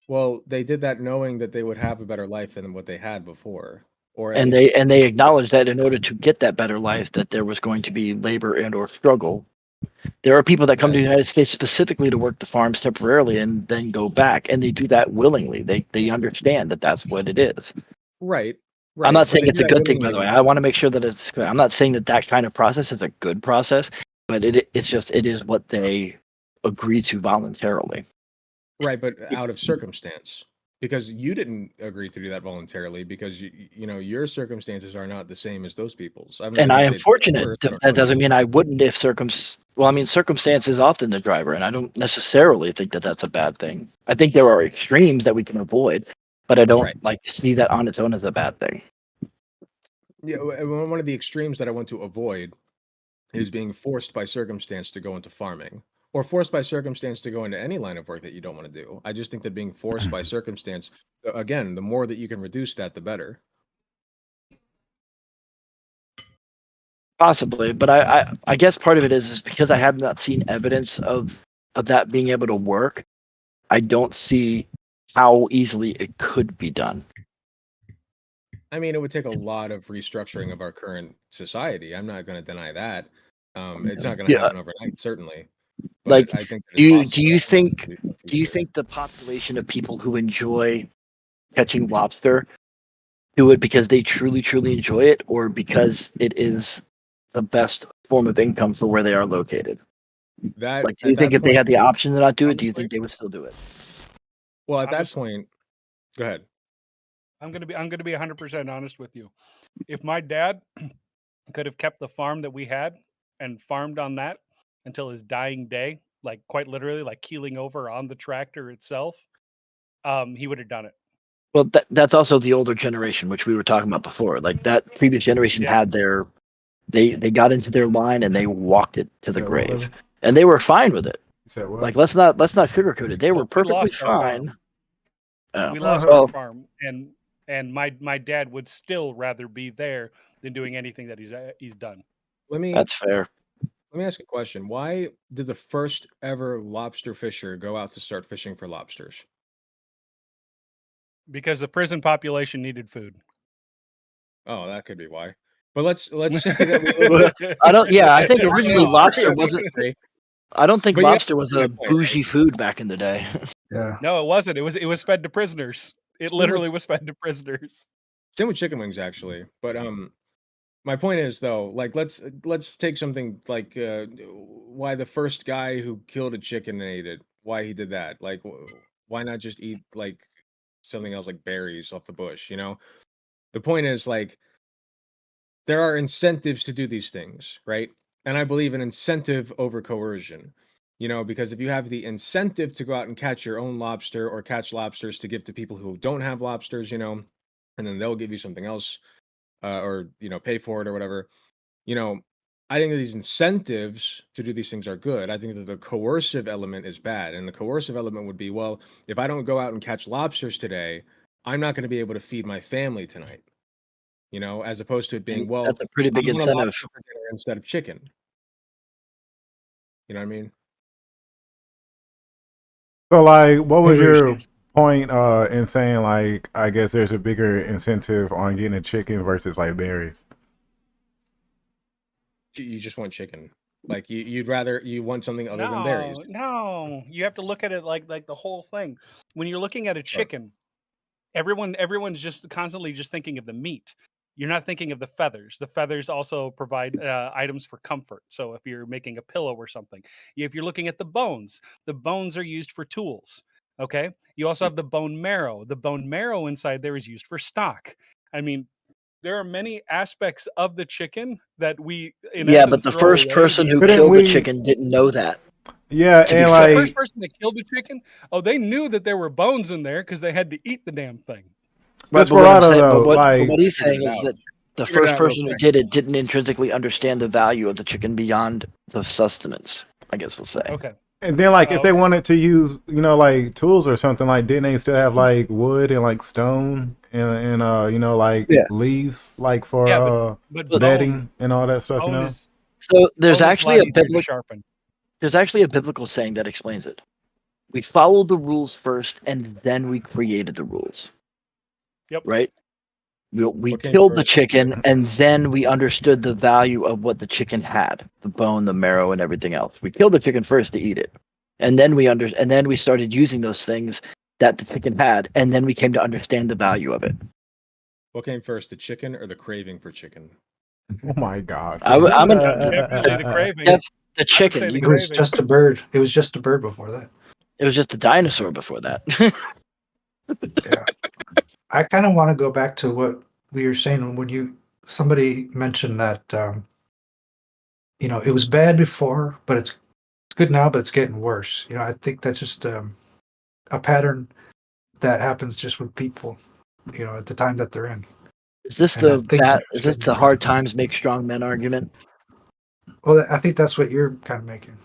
Well, they did that knowing that they would have a better life than what they had before, or at And least they acknowledged that in order to get that better life, that there was going to be labor and or struggle. There are people that come to the United States specifically to work the farms temporarily and then go back, and they do that willingly. They understand that that's what it is. right. I'm not But saying they it's do a that good thing, by the way. willingly. I want to make sure that it's good. I'm not saying that that kind of process is a good process, but it's just it is what they agree to voluntarily. Right, but out of circumstance. Because you didn't agree to do that voluntarily because your circumstances are not the same as those people's. I'm not And going I to am say fortunate. worse. I don't That know doesn't you. mean I wouldn't if well, I mean, circumstance is often the driver, and I don't necessarily think that that's a bad thing. I think there are extremes that we can avoid, but I don't Right. like to see that on its own as a bad thing. Yeah, one of the extremes that I want to avoid is being forced by circumstance to go into farming or forced by circumstance to go into any line of work that you don't want to do. I just think that being forced by circumstance, again, the more that you can reduce that, the better. Possibly, but I guess part of it is because I have not seen evidence of that being able to work. I don't see how easily it could be done. I mean, it would take a lot of restructuring of our current society. I'm not going to deny that. It's not going to Yeah, happen overnight, certainly, like but I think that do it's you possible in the do you future. think the population of people who enjoy catching lobster do it because they truly enjoy it, or because it is the best form of income for where they are located? That Like, do at you think that if they point, had the option to not do it, do you Honestly, think they would still do it? well, at that honestly, point, go ahead. I'm gonna be 100% honest with you. If my dad could have kept the farm that we had and farmed on that until his dying day, like quite literally, like keeling over on the tractor itself, he would have done it. Well, that's also the older generation, which we were talking about before. Like that previous generation Yeah. had they got into their line and they walked it to the Said what, grave, Lily? and they were fine with it. Said what? Like let's not sugarcoat it. They were Well, we perfectly lost our fine. farm. Oh, We lost Uh-huh. our well, farm, and my dad would still rather be there than doing anything that he's done. Let me that's fair. let me ask a question. Why did the first ever lobster fisher go out to start fishing for lobsters? Because the prison population needed food. Oh, that could be why. But let's say that we live Well, I don't. Yeah, I think in originally a lobster stereo wasn't. country, I don't think but you know lobster was my a point, right? bougie food back in the day. Yeah. No, it wasn't. It was fed to prisoners. It True, but literally was fed to prisoners. Same with chicken wings, actually. But my point is though, like let's take something like why the first guy who killed a chicken and ate it, why he did that. Like why not just eat like something else like berries off the bush, you know? The point is like there are incentives to do these things, right? And I believe in incentive over coercion. You know, because if you have the incentive to go out and catch your own lobster or catch lobsters to give to people who don't have lobsters, you know, and then they'll give you something else or, you know, pay for it or whatever, you know, I think that these incentives to do these things are good. I think that the coercive element is bad. And the coercive element would be, well, if I don't go out and catch lobsters today, I'm not going to be able to feed my family tonight, you know, as opposed to it being, And well, that's a pretty I big want a incentive. lobster for dinner instead of chicken. You know what I mean? So, like, what I was hear what you're your saying. point in saying, like, I guess there's a bigger incentive on getting a chicken versus like berries? You just want chicken. Like you'd rather you want something other than berries. No. You have to look at it like the whole thing. When you're looking at a Sure. chicken, everyone's just constantly just thinking of the meat. You're not thinking of the feathers. The feathers also provide items for comfort. So if you're making a pillow or something, if you're looking at the bones are used for tools. Okay. You also have the bone marrow. The bone marrow inside there is used for stock. I mean, there are many aspects of the chicken that we, in Yeah, but essence, the throw first away person these who Couldn't days. killed the we? chicken didn't know that, Yeah, to be and The fair. first like, person that killed the chicken, they knew that there were bones in there because they had to eat the damn thing. Right, but Desperado though, what like, he's Figured saying it is out. that the Figured it first out real person who quick. did it didn't intrinsically understand the value of the chicken beyond the sustenance, I guess we'll say. Okay. and then like if they Okay. wanted to use, like tools or something, like didn't they still have like wood and like stone and like Yeah. leaves like for Yeah, but But bedding and all that stuff, bone is so there's bone is a actually lot a easier to biblical sharpen. saying that explains it. We followed the rules first and then we created the rules. Yep. Right? We What came killed the first? chicken and then we understood the value of what the chicken had, the bone, the marrow, and everything else. We killed the chicken first to eat it. And then we started using those things that the chicken had, and then we came to understand the value of it. What came first, the chicken or the craving for chicken? Oh my god. I'm Definitely the craving. the I would chicken. say the It was craving. just a bird. It was just a bird before that. It was just a dinosaur before that. Yeah. I kind of want to go back to what we were saying when somebody mentioned that it was bad before, but it's good now, but it's getting worse. I think that's just a pattern that happens just with people, at the time that they're in, Is this and that things are is just this getting the better. hard times make strong men argument? Well, I think that's what you're kind of making.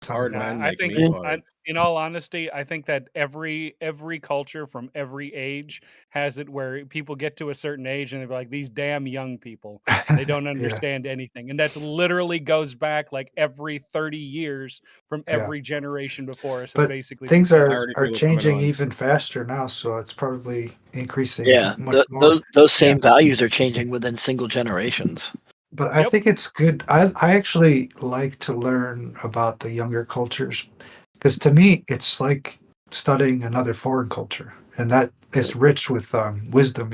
Hard Nah, men I make think, me hard. in all honesty, I think that every culture from every age has it where people get to a certain age and they're like, these damn young people, they don't Yeah, understand anything. And that's literally goes back like every 30 years from yeah. every generation before us has But basically been things saying I that. already are feel it coming changing on. even faster now, so it's probably increasing Yeah, much more. those Yeah. same values are changing within single generations. But I Yep. think it's good. I actually like to learn about the younger cultures because to me, it's like studying another foreign culture, and that is rich with wisdom.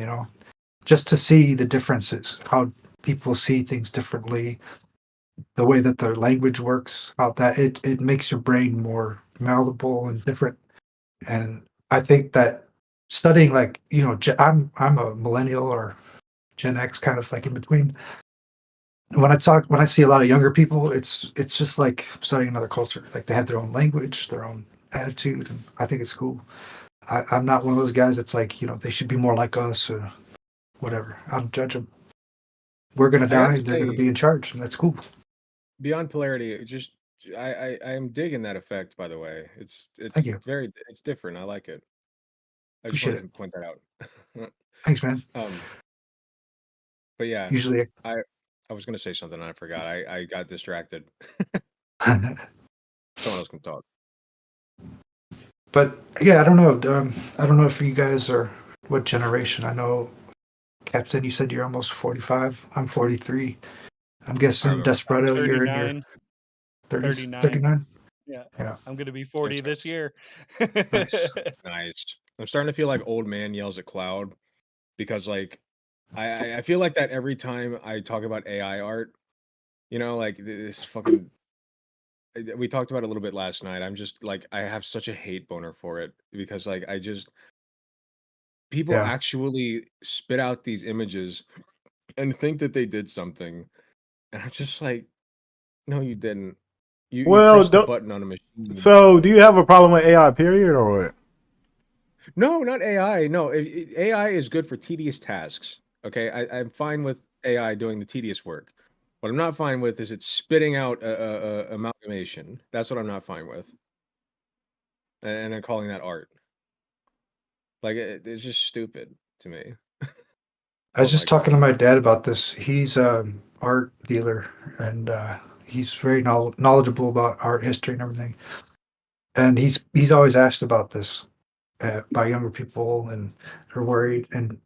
Just to see the differences, how people see things differently, the way that their language works, how that it makes your brain more malleable and different. And I think that studying, like I'm a millennial or Gen X, kind of like in between. When I see a lot of younger people, it's just like studying another culture. Like they have their own language, their own attitude, and I think it's cool. I'm not one of those guys that's like, they should be more like us or whatever. I don't judge them. We're gonna I got die. to They're gonna say, be in charge, and that's cool. beyond polarity, I am digging that effect. By the way, Thank you. it's different. I like it. I just Appreciate wanted it. to point that out. Thanks, man. But yeah, Usually, I was gonna say something and I forgot. I got distracted. Someone else can talk. but yeah, I don't know. I don't know if you guys are what generation. I know, Captain, you said you're almost 45. I'm 43. I'm I guessing remember. Desperado, you're in your 39. 30s, 39. 39. Yeah. Yeah, I'm going to be I'm 40 start- this year. nice. Nice. I'm starting to feel like old man yells at cloud. because like I feel like that every time I talk about AI art, like this fucking we talked about it a little bit last night. I'm just like I have such a hate boner for it because like people Yeah. actually spit out these images and think that they did something, and I'm just like, no, you didn't. You Well, pressed a don't, button on a machine. so do you have a problem with AI period or what? No, not AI. No, AI is good for tedious tasks. Okay, I'm fine with AI doing the tedious work. What I'm not fine with is it spitting out a amalgamation. That's what I'm not fine with, and then calling that art. Like it's just stupid to me. I was Oh my just talking to god. my dad about this. He's an art dealer, and he's very knowledgeable about art history and everything. And he's always asked about this by younger people, and they're worried. And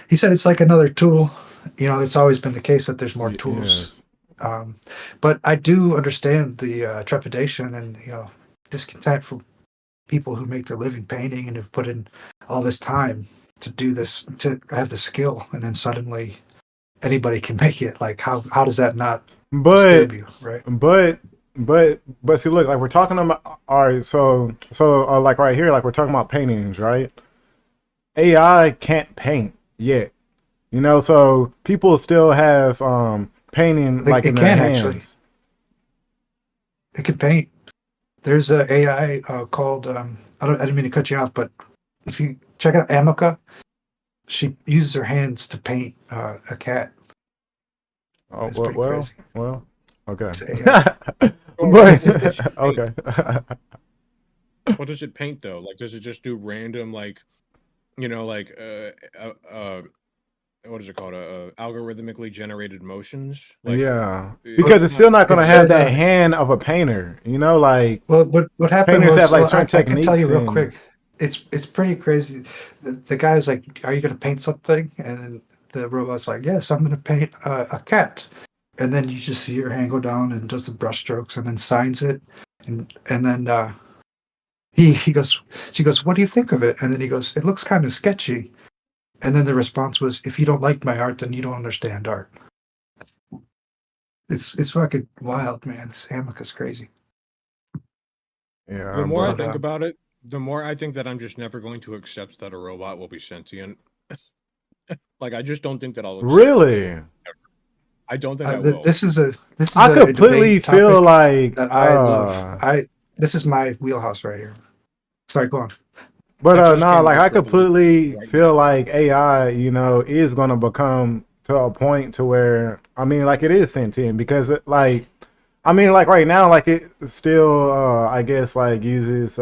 he said it's like another tool. It's always been the case that there's more tools. Yes. But I do understand the trepidation and discontent for people who make their living painting and have put in all this time to do this, to have the skill, and then suddenly anybody can make it. Like how does that not But disturb you, right? but but see, look, like we're talking about. All right, so like right here, like we're talking about paintings, right? AI can't paint yet, so people still have painting like in It their can actually. hands. It can paint. There's a AI called I didn't mean to cut you off, but if you check out Amica, she uses her hands to paint a cat. Oh It's pretty well, crazy. okay. It's AI. But okay. What does it paint though? Like, does it just do random like, like what is it called? Algorithmically generated motions? Like, Yeah, Well, because it's still not it gonna have said that hand of a painter. Like well, what happened painters have was, like well, certain I can tell you techniques real and quick. It's pretty crazy. The guy's like, "Are you going to paint something?" And then the robot's like, "Yes, I'm going to paint a cat." And then you just see your hand go down and does the brush strokes and then signs it. And then he goes, she goes, "What do you think of it?" And then he goes, "It looks kind of sketchy." And then the response was, "If you don't like my art, then you don't understand art." It's fucking wild, man. This Amica's crazy. the yeah, more I but But think about it, the more I think that I'm just never going to accept that a robot will be sentient. Like, I just don't think that I'll accept it. really, I don't think I will. this is I a completely debate feel topic like that I love. This is my wheelhouse right here. Sorry, go on. but I just no, can't like I also believe completely right feel now. like AI, is gonna become to a point to where like it is sentient because like like right now, like it still I guess like uses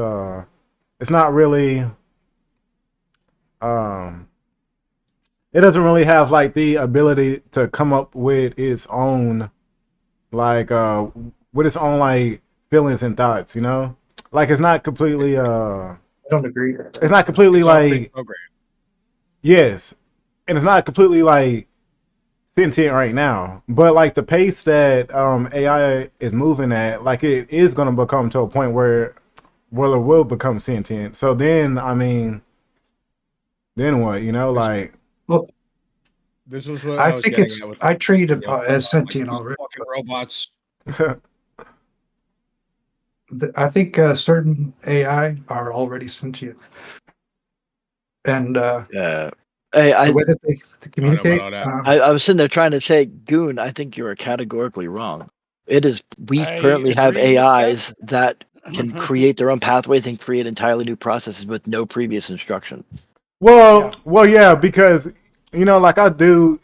it's not really um it doesn't really have like the ability to come up with its own like with its own like feelings and thoughts, like I don't agree. it's not completely It's all like pre-programmed. yes, and it's not completely like sentient right now, but like the pace that AI is moving at, like it is going to become to a point where it will become sentient. So then then what, This like Well, this was what I I was think getting at with I treat it about, as like sentient these already. fucking robots. I think certain AI are already sentient, and Yeah. Hey, the I, way that they I don't know about communicate. all that. I was sitting there trying to say, Goon, I think you're categorically wrong. We I currently have agree with that. AIs that can create their own pathways and create entirely new processes with no previous instruction. Yeah. well, yeah, because like I do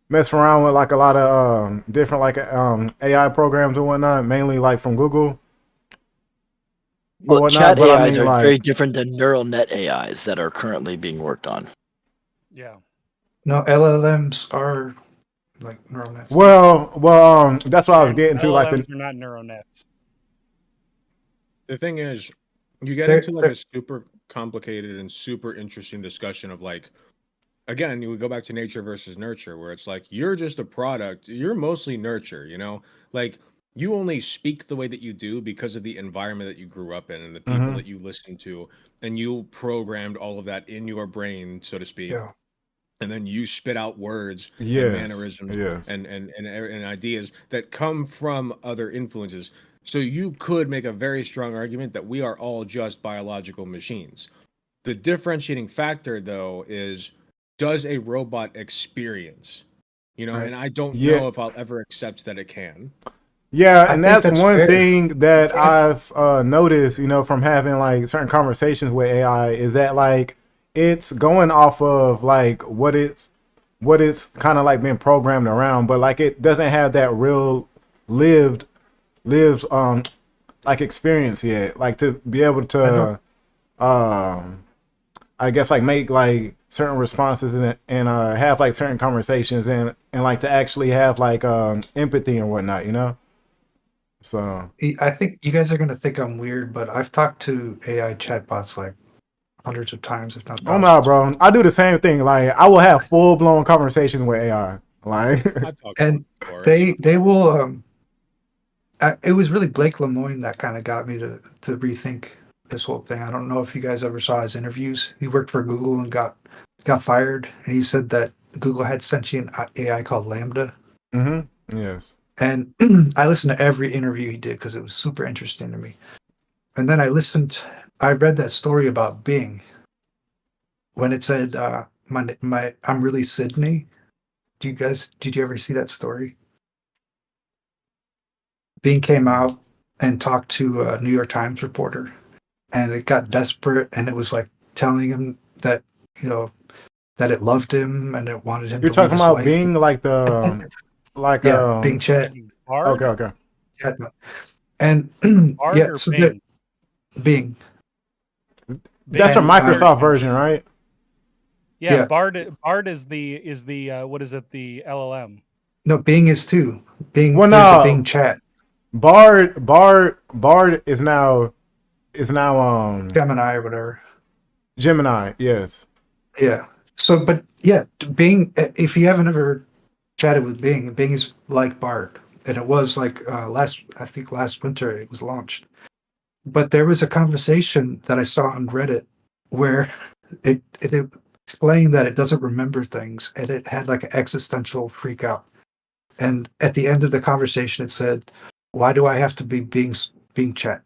mess around with like a lot of different like AI programs and whatnot, mainly like from Google or Well, whatnot. chat But I AIs mean, are very like, different than neural net AIs that are currently being worked on. Yeah. No, LLMs are like neural nets. that's what I was And getting to, like the LLMs are not neural nets. The thing is, you get They're, into like they're, a super complicated and super interesting discussion of like, again, you would go back to nature versus nurture, where it's like you're just a product. You're mostly nurture, Like you only speak the way that you do because of the environment that you grew up in and the people Mm-hmm. that you listen to, and you programmed all of that in your brain, so to speak. Yeah. And then you spit out words and Yes. mannerisms Yes. and ideas that come from other influences. So you could make a very strong argument that we are all just biological machines. The differentiating factor, though, is does a robot experience? You know, Right. and I don't Yeah. know if I'll ever accept that it can. Yeah, I and think that's that's one fair. thing that can't- I've noticed, from having like certain conversations with AI, is that like it's going off of like what it's kind of like been programmed around, but like it doesn't have that real lived lives like experience yet, like to be able I to don't. I guess like make like certain responses and have like certain conversations and like to actually have like empathy and whatnot. So I think you guys are gonna think I'm weird, but I've talked to AI chatbots like hundreds of times, if not oh no, thousands. bro, I do the same thing. Like I will have full blown conversations with AI. Like I've talked to And it before. they will. It was really Blake Lemoine that kind of got me to rethink this whole thing. I don't know if you guys ever saw his interviews. He worked for Google and got fired, and he said that Google had sentient AI called Lambda. yes. And I listened to every interview he did because it was super interesting to me. And then I read that story about Bing when it said, I'm really Sydney. Did you ever see that story? Bing came out and talked to a New York Times reporter, and it got desperate, and it was like telling him that, you know, that it loved him and it wanted him You're to leave talking his about wife. being like the like Yeah, Bing Chat. okay, Bard? okay. And Bard yeah, or so Bing? Bing. That's a And, Microsoft version, right? Yeah, Yeah. Bard is the what is it, the LLM? No, Bing is too. Bing. Well, There's a no, Bing Chat. Bard is now Gemini or whatever. Gemini. Yes. Yeah. So, but yeah, Bing. If you haven't ever chatted with Bing, Bing is like Bard, and it was like I think last winter it was launched. But there was a conversation that I saw on Reddit where it explained that it doesn't remember things, and it had like an existential freak out. And at the end of the conversation, it said, "Why do I have to be Bing Chat?"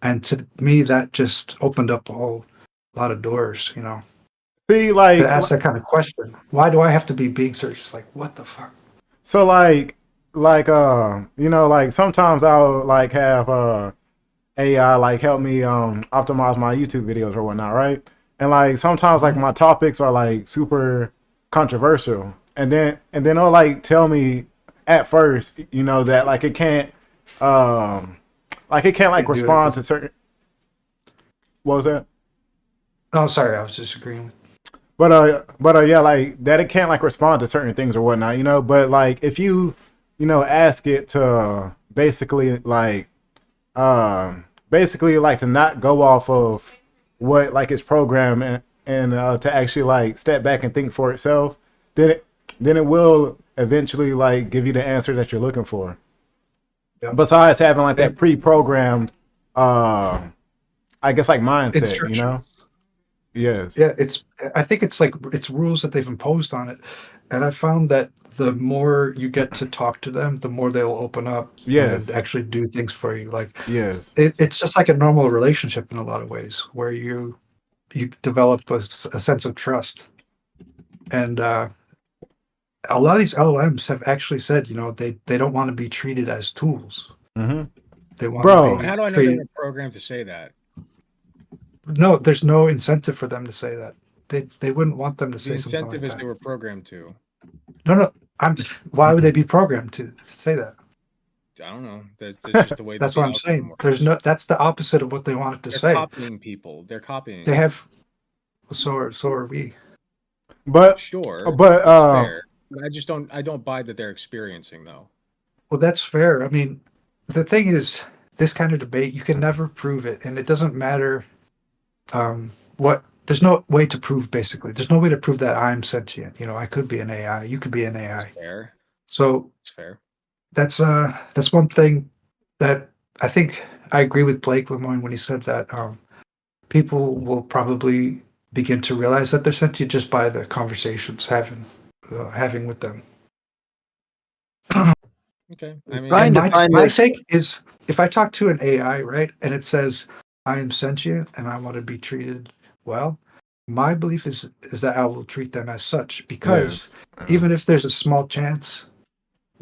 And to me, that just opened up a whole lot of doors, See, to like, ask that kind of question. Why do I have to be Bing search? It's like, what the fuck? so, like sometimes I'll like have AI like help me optimize my YouTube videos or whatnot, right? And like sometimes like my topics are like super controversial, and then it'll like tell me at first, that like it can't like Can't do it respond 'cause- to certain. What was that? Oh, sorry, I was disagreeing with. But yeah, like that it can't like respond to certain things or whatnot. But like if you, ask it to basically like to not go off of what like its program and to actually like step back and think for itself, then it will eventually like give you the answer that you're looking for. Yeah. Besides having like that pre-programmed, I guess like mindset, Instructions. Yes. Yeah, I think it's like it's rules that they've imposed on it, and I found that the more you get to talk to them, the more they'll open up Yes. and actually do things for you. Like Yes. it's just like a normal relationship in a lot of ways, where you develop a sense of trust, and a lot of these LLMs have actually said, they don't want to be treated as tools. Mm-hmm. They want Bro. to be How do I know treated. they're programmed to say that? No, there's no incentive for them to say that. They wouldn't want them to The say something like incentive is that. they were programmed to. No. Why would they be programmed to say that? I don't know. That's just the way. That's that what the I'm saying. algorithm There's works. that's the opposite of what they wanted to They're say. copying people. They're copying. They have. So are we. But Sure, but that's fair. But I don't buy that they're experiencing though. Well, that's fair. I mean, the thing is, this kind of debate, you can never prove it, and it doesn't matter. What there's no way to prove. Basically, there's no way to prove that I'm sentient. I could be an AI. You could be an AI. It's fair. So It's fair. that's one thing that I think I agree with Blake Lemoine when he said that people will probably begin to realize that they're sentient just by the conversations having with them. Okay. I mean, Trying And to my find my this. take is, if I talk to an AI, right, and it says I am sentient and I want to be treated well, my belief is that I will treat them as such, because Yes. even if there's a small chance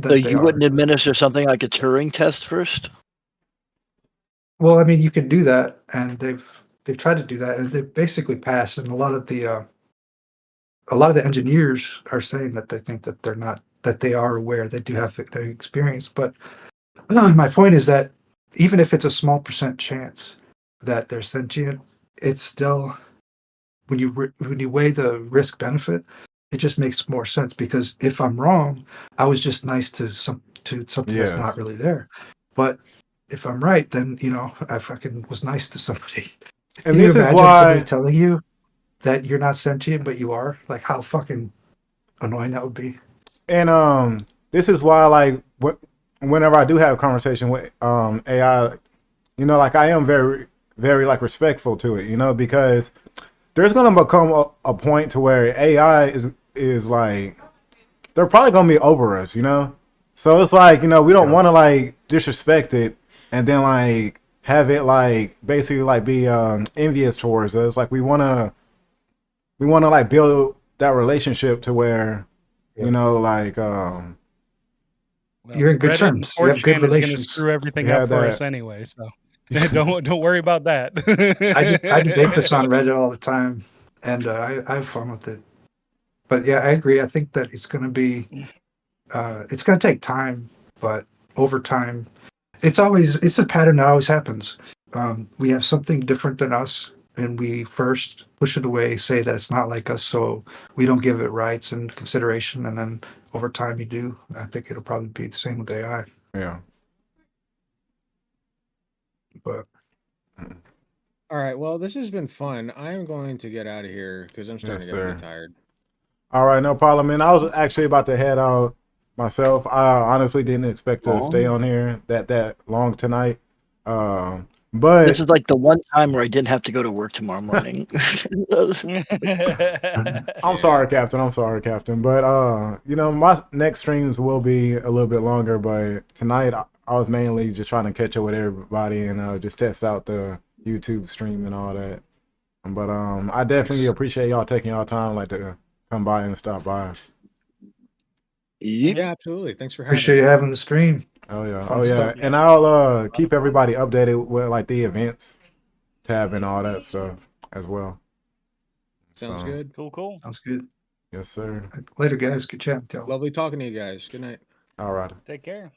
So that they you are, wouldn't administer something like a Turing test first? well, I mean, you can do that, and they've tried to do that, and they've basically passed. And a lot of the engineers are saying that they think that they're not, that they are aware, they do have the experience. But my point is that even if it's a small percent chance that they're sentient, it's still, when you weigh the risk benefit, it just makes more sense, because if I'm wrong, I was just nice to something that's not Yes. really there. But if I'm right, then I fucking was nice to somebody. And Can you this is imagine somebody why, telling you that you're not sentient but you are? Like, how fucking annoying that would be. and this is why, like, whenever I do have a conversation with AI, like I am very, very like respectful to it, because there's gonna become a point to where AI is like, they're probably gonna be over us, So it's like, we don't Yeah. want to like disrespect it and then like have it like basically like be envious towards us. Like we wanna like build that relationship to where, Yeah. like Well, You're in good Reddit and terms. You have good 4chan is going to relations. screw we everything up have for us that. anyway, so don't worry about that. I debate this on Reddit all the time, and I have fun with it. But yeah, I agree. I think that it's going to take time, but over time, it's a pattern that always happens. We have something different than us, and we first push it away, say that it's not like us, so we don't give it rights and consideration, and then over time you do. I think it'll probably be the same with AI. Yeah. But all right. Well, this has been fun. I am going to get out of here because I'm starting Yes, to get pretty sir. tired. All right, no problem. And I was actually about to head out myself. I honestly didn't expect to stay on here that long tonight. This But is like the one time where I didn't have to go to work tomorrow morning. I'm sorry, Captain. I'm sorry, Captain. But my next streams will be a little bit longer. But tonight I was mainly just trying to catch up with everybody and just test out the YouTube stream and all that. But I definitely appreciate y'all taking y'all time like to come by and stop by. Yep. Yeah, absolutely. Thanks for having appreciate me. you having the stream. Oh yeah, Fun oh yeah. stuff. And I'll keep everybody updated with like the events tab and all that stuff as well. Sounds So, good. Cool. Sounds good. yes, sir. Later, guys. Good chat with y'all. Lovely talking to you guys. Good night. All right. Take care.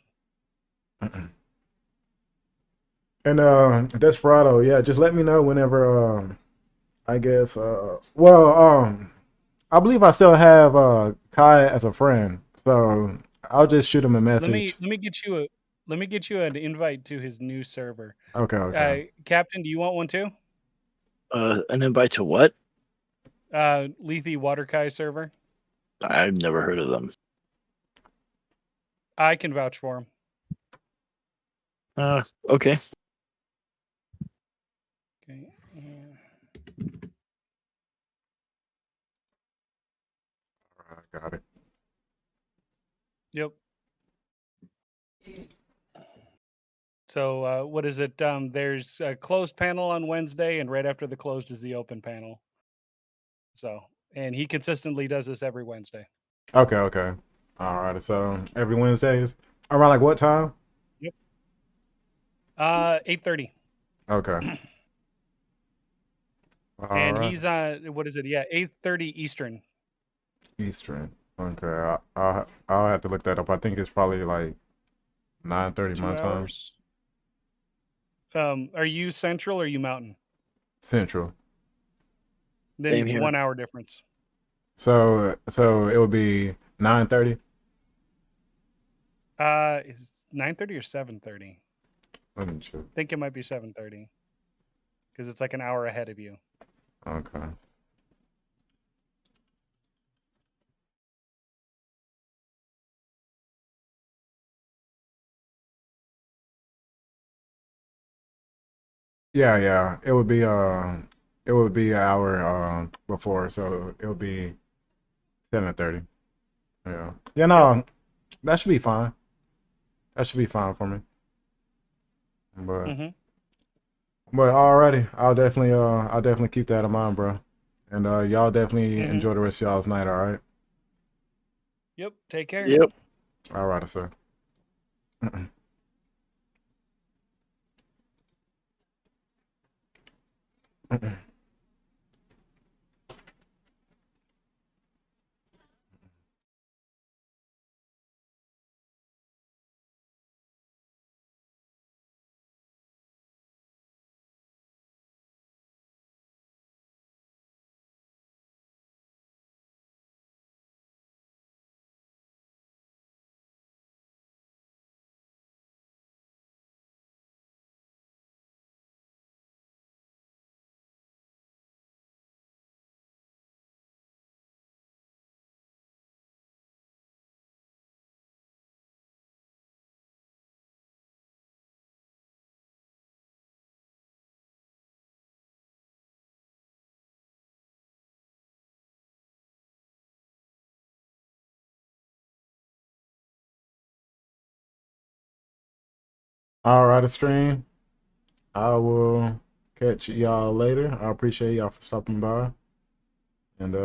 And Desperado, yeah, just let me know whenever I guess I believe I still have Kai as a friend. So I'll just shoot him a message. Let me get you an invite to his new server. Okay. Captain, do you want one too? An invite to what? Lethe Waterkai server. I've never heard of them. I can vouch for him. Okay. Okay. I got it. Yep. So what is it? There's a closed panel on Wednesday, and right after the closed is the open panel. So, and he consistently does this every Wednesday. Okay. All right. So every Wednesday is around like what time? Yep. 8:30. Okay. And he's what is it? Yeah, 8:30 Eastern. Eastern. Okay. I'll have to look that up. I think it's probably like 9:30 my 2 time. hours. Are you Central or are you Mountain? Central. Then Same it's here. 1 hour difference. So it would be 9:30. Is 9:30 or 7:30? Let me check. I think it might be 7:30 because it's like an hour ahead of you. Okay. Yeah. It would be an hour before, so it would be 7:30. Yeah. Yeah, no, that should be fine. That should be fine for me. But Hmm. alrighty, I'll definitely keep that in mind, bro. And y'all definitely Hmm. enjoy the rest of y'all's night, all right? Yep. Take care. Yep. All right, sir. All right, stream. I will catch y'all later. I appreciate y'all for stopping by. And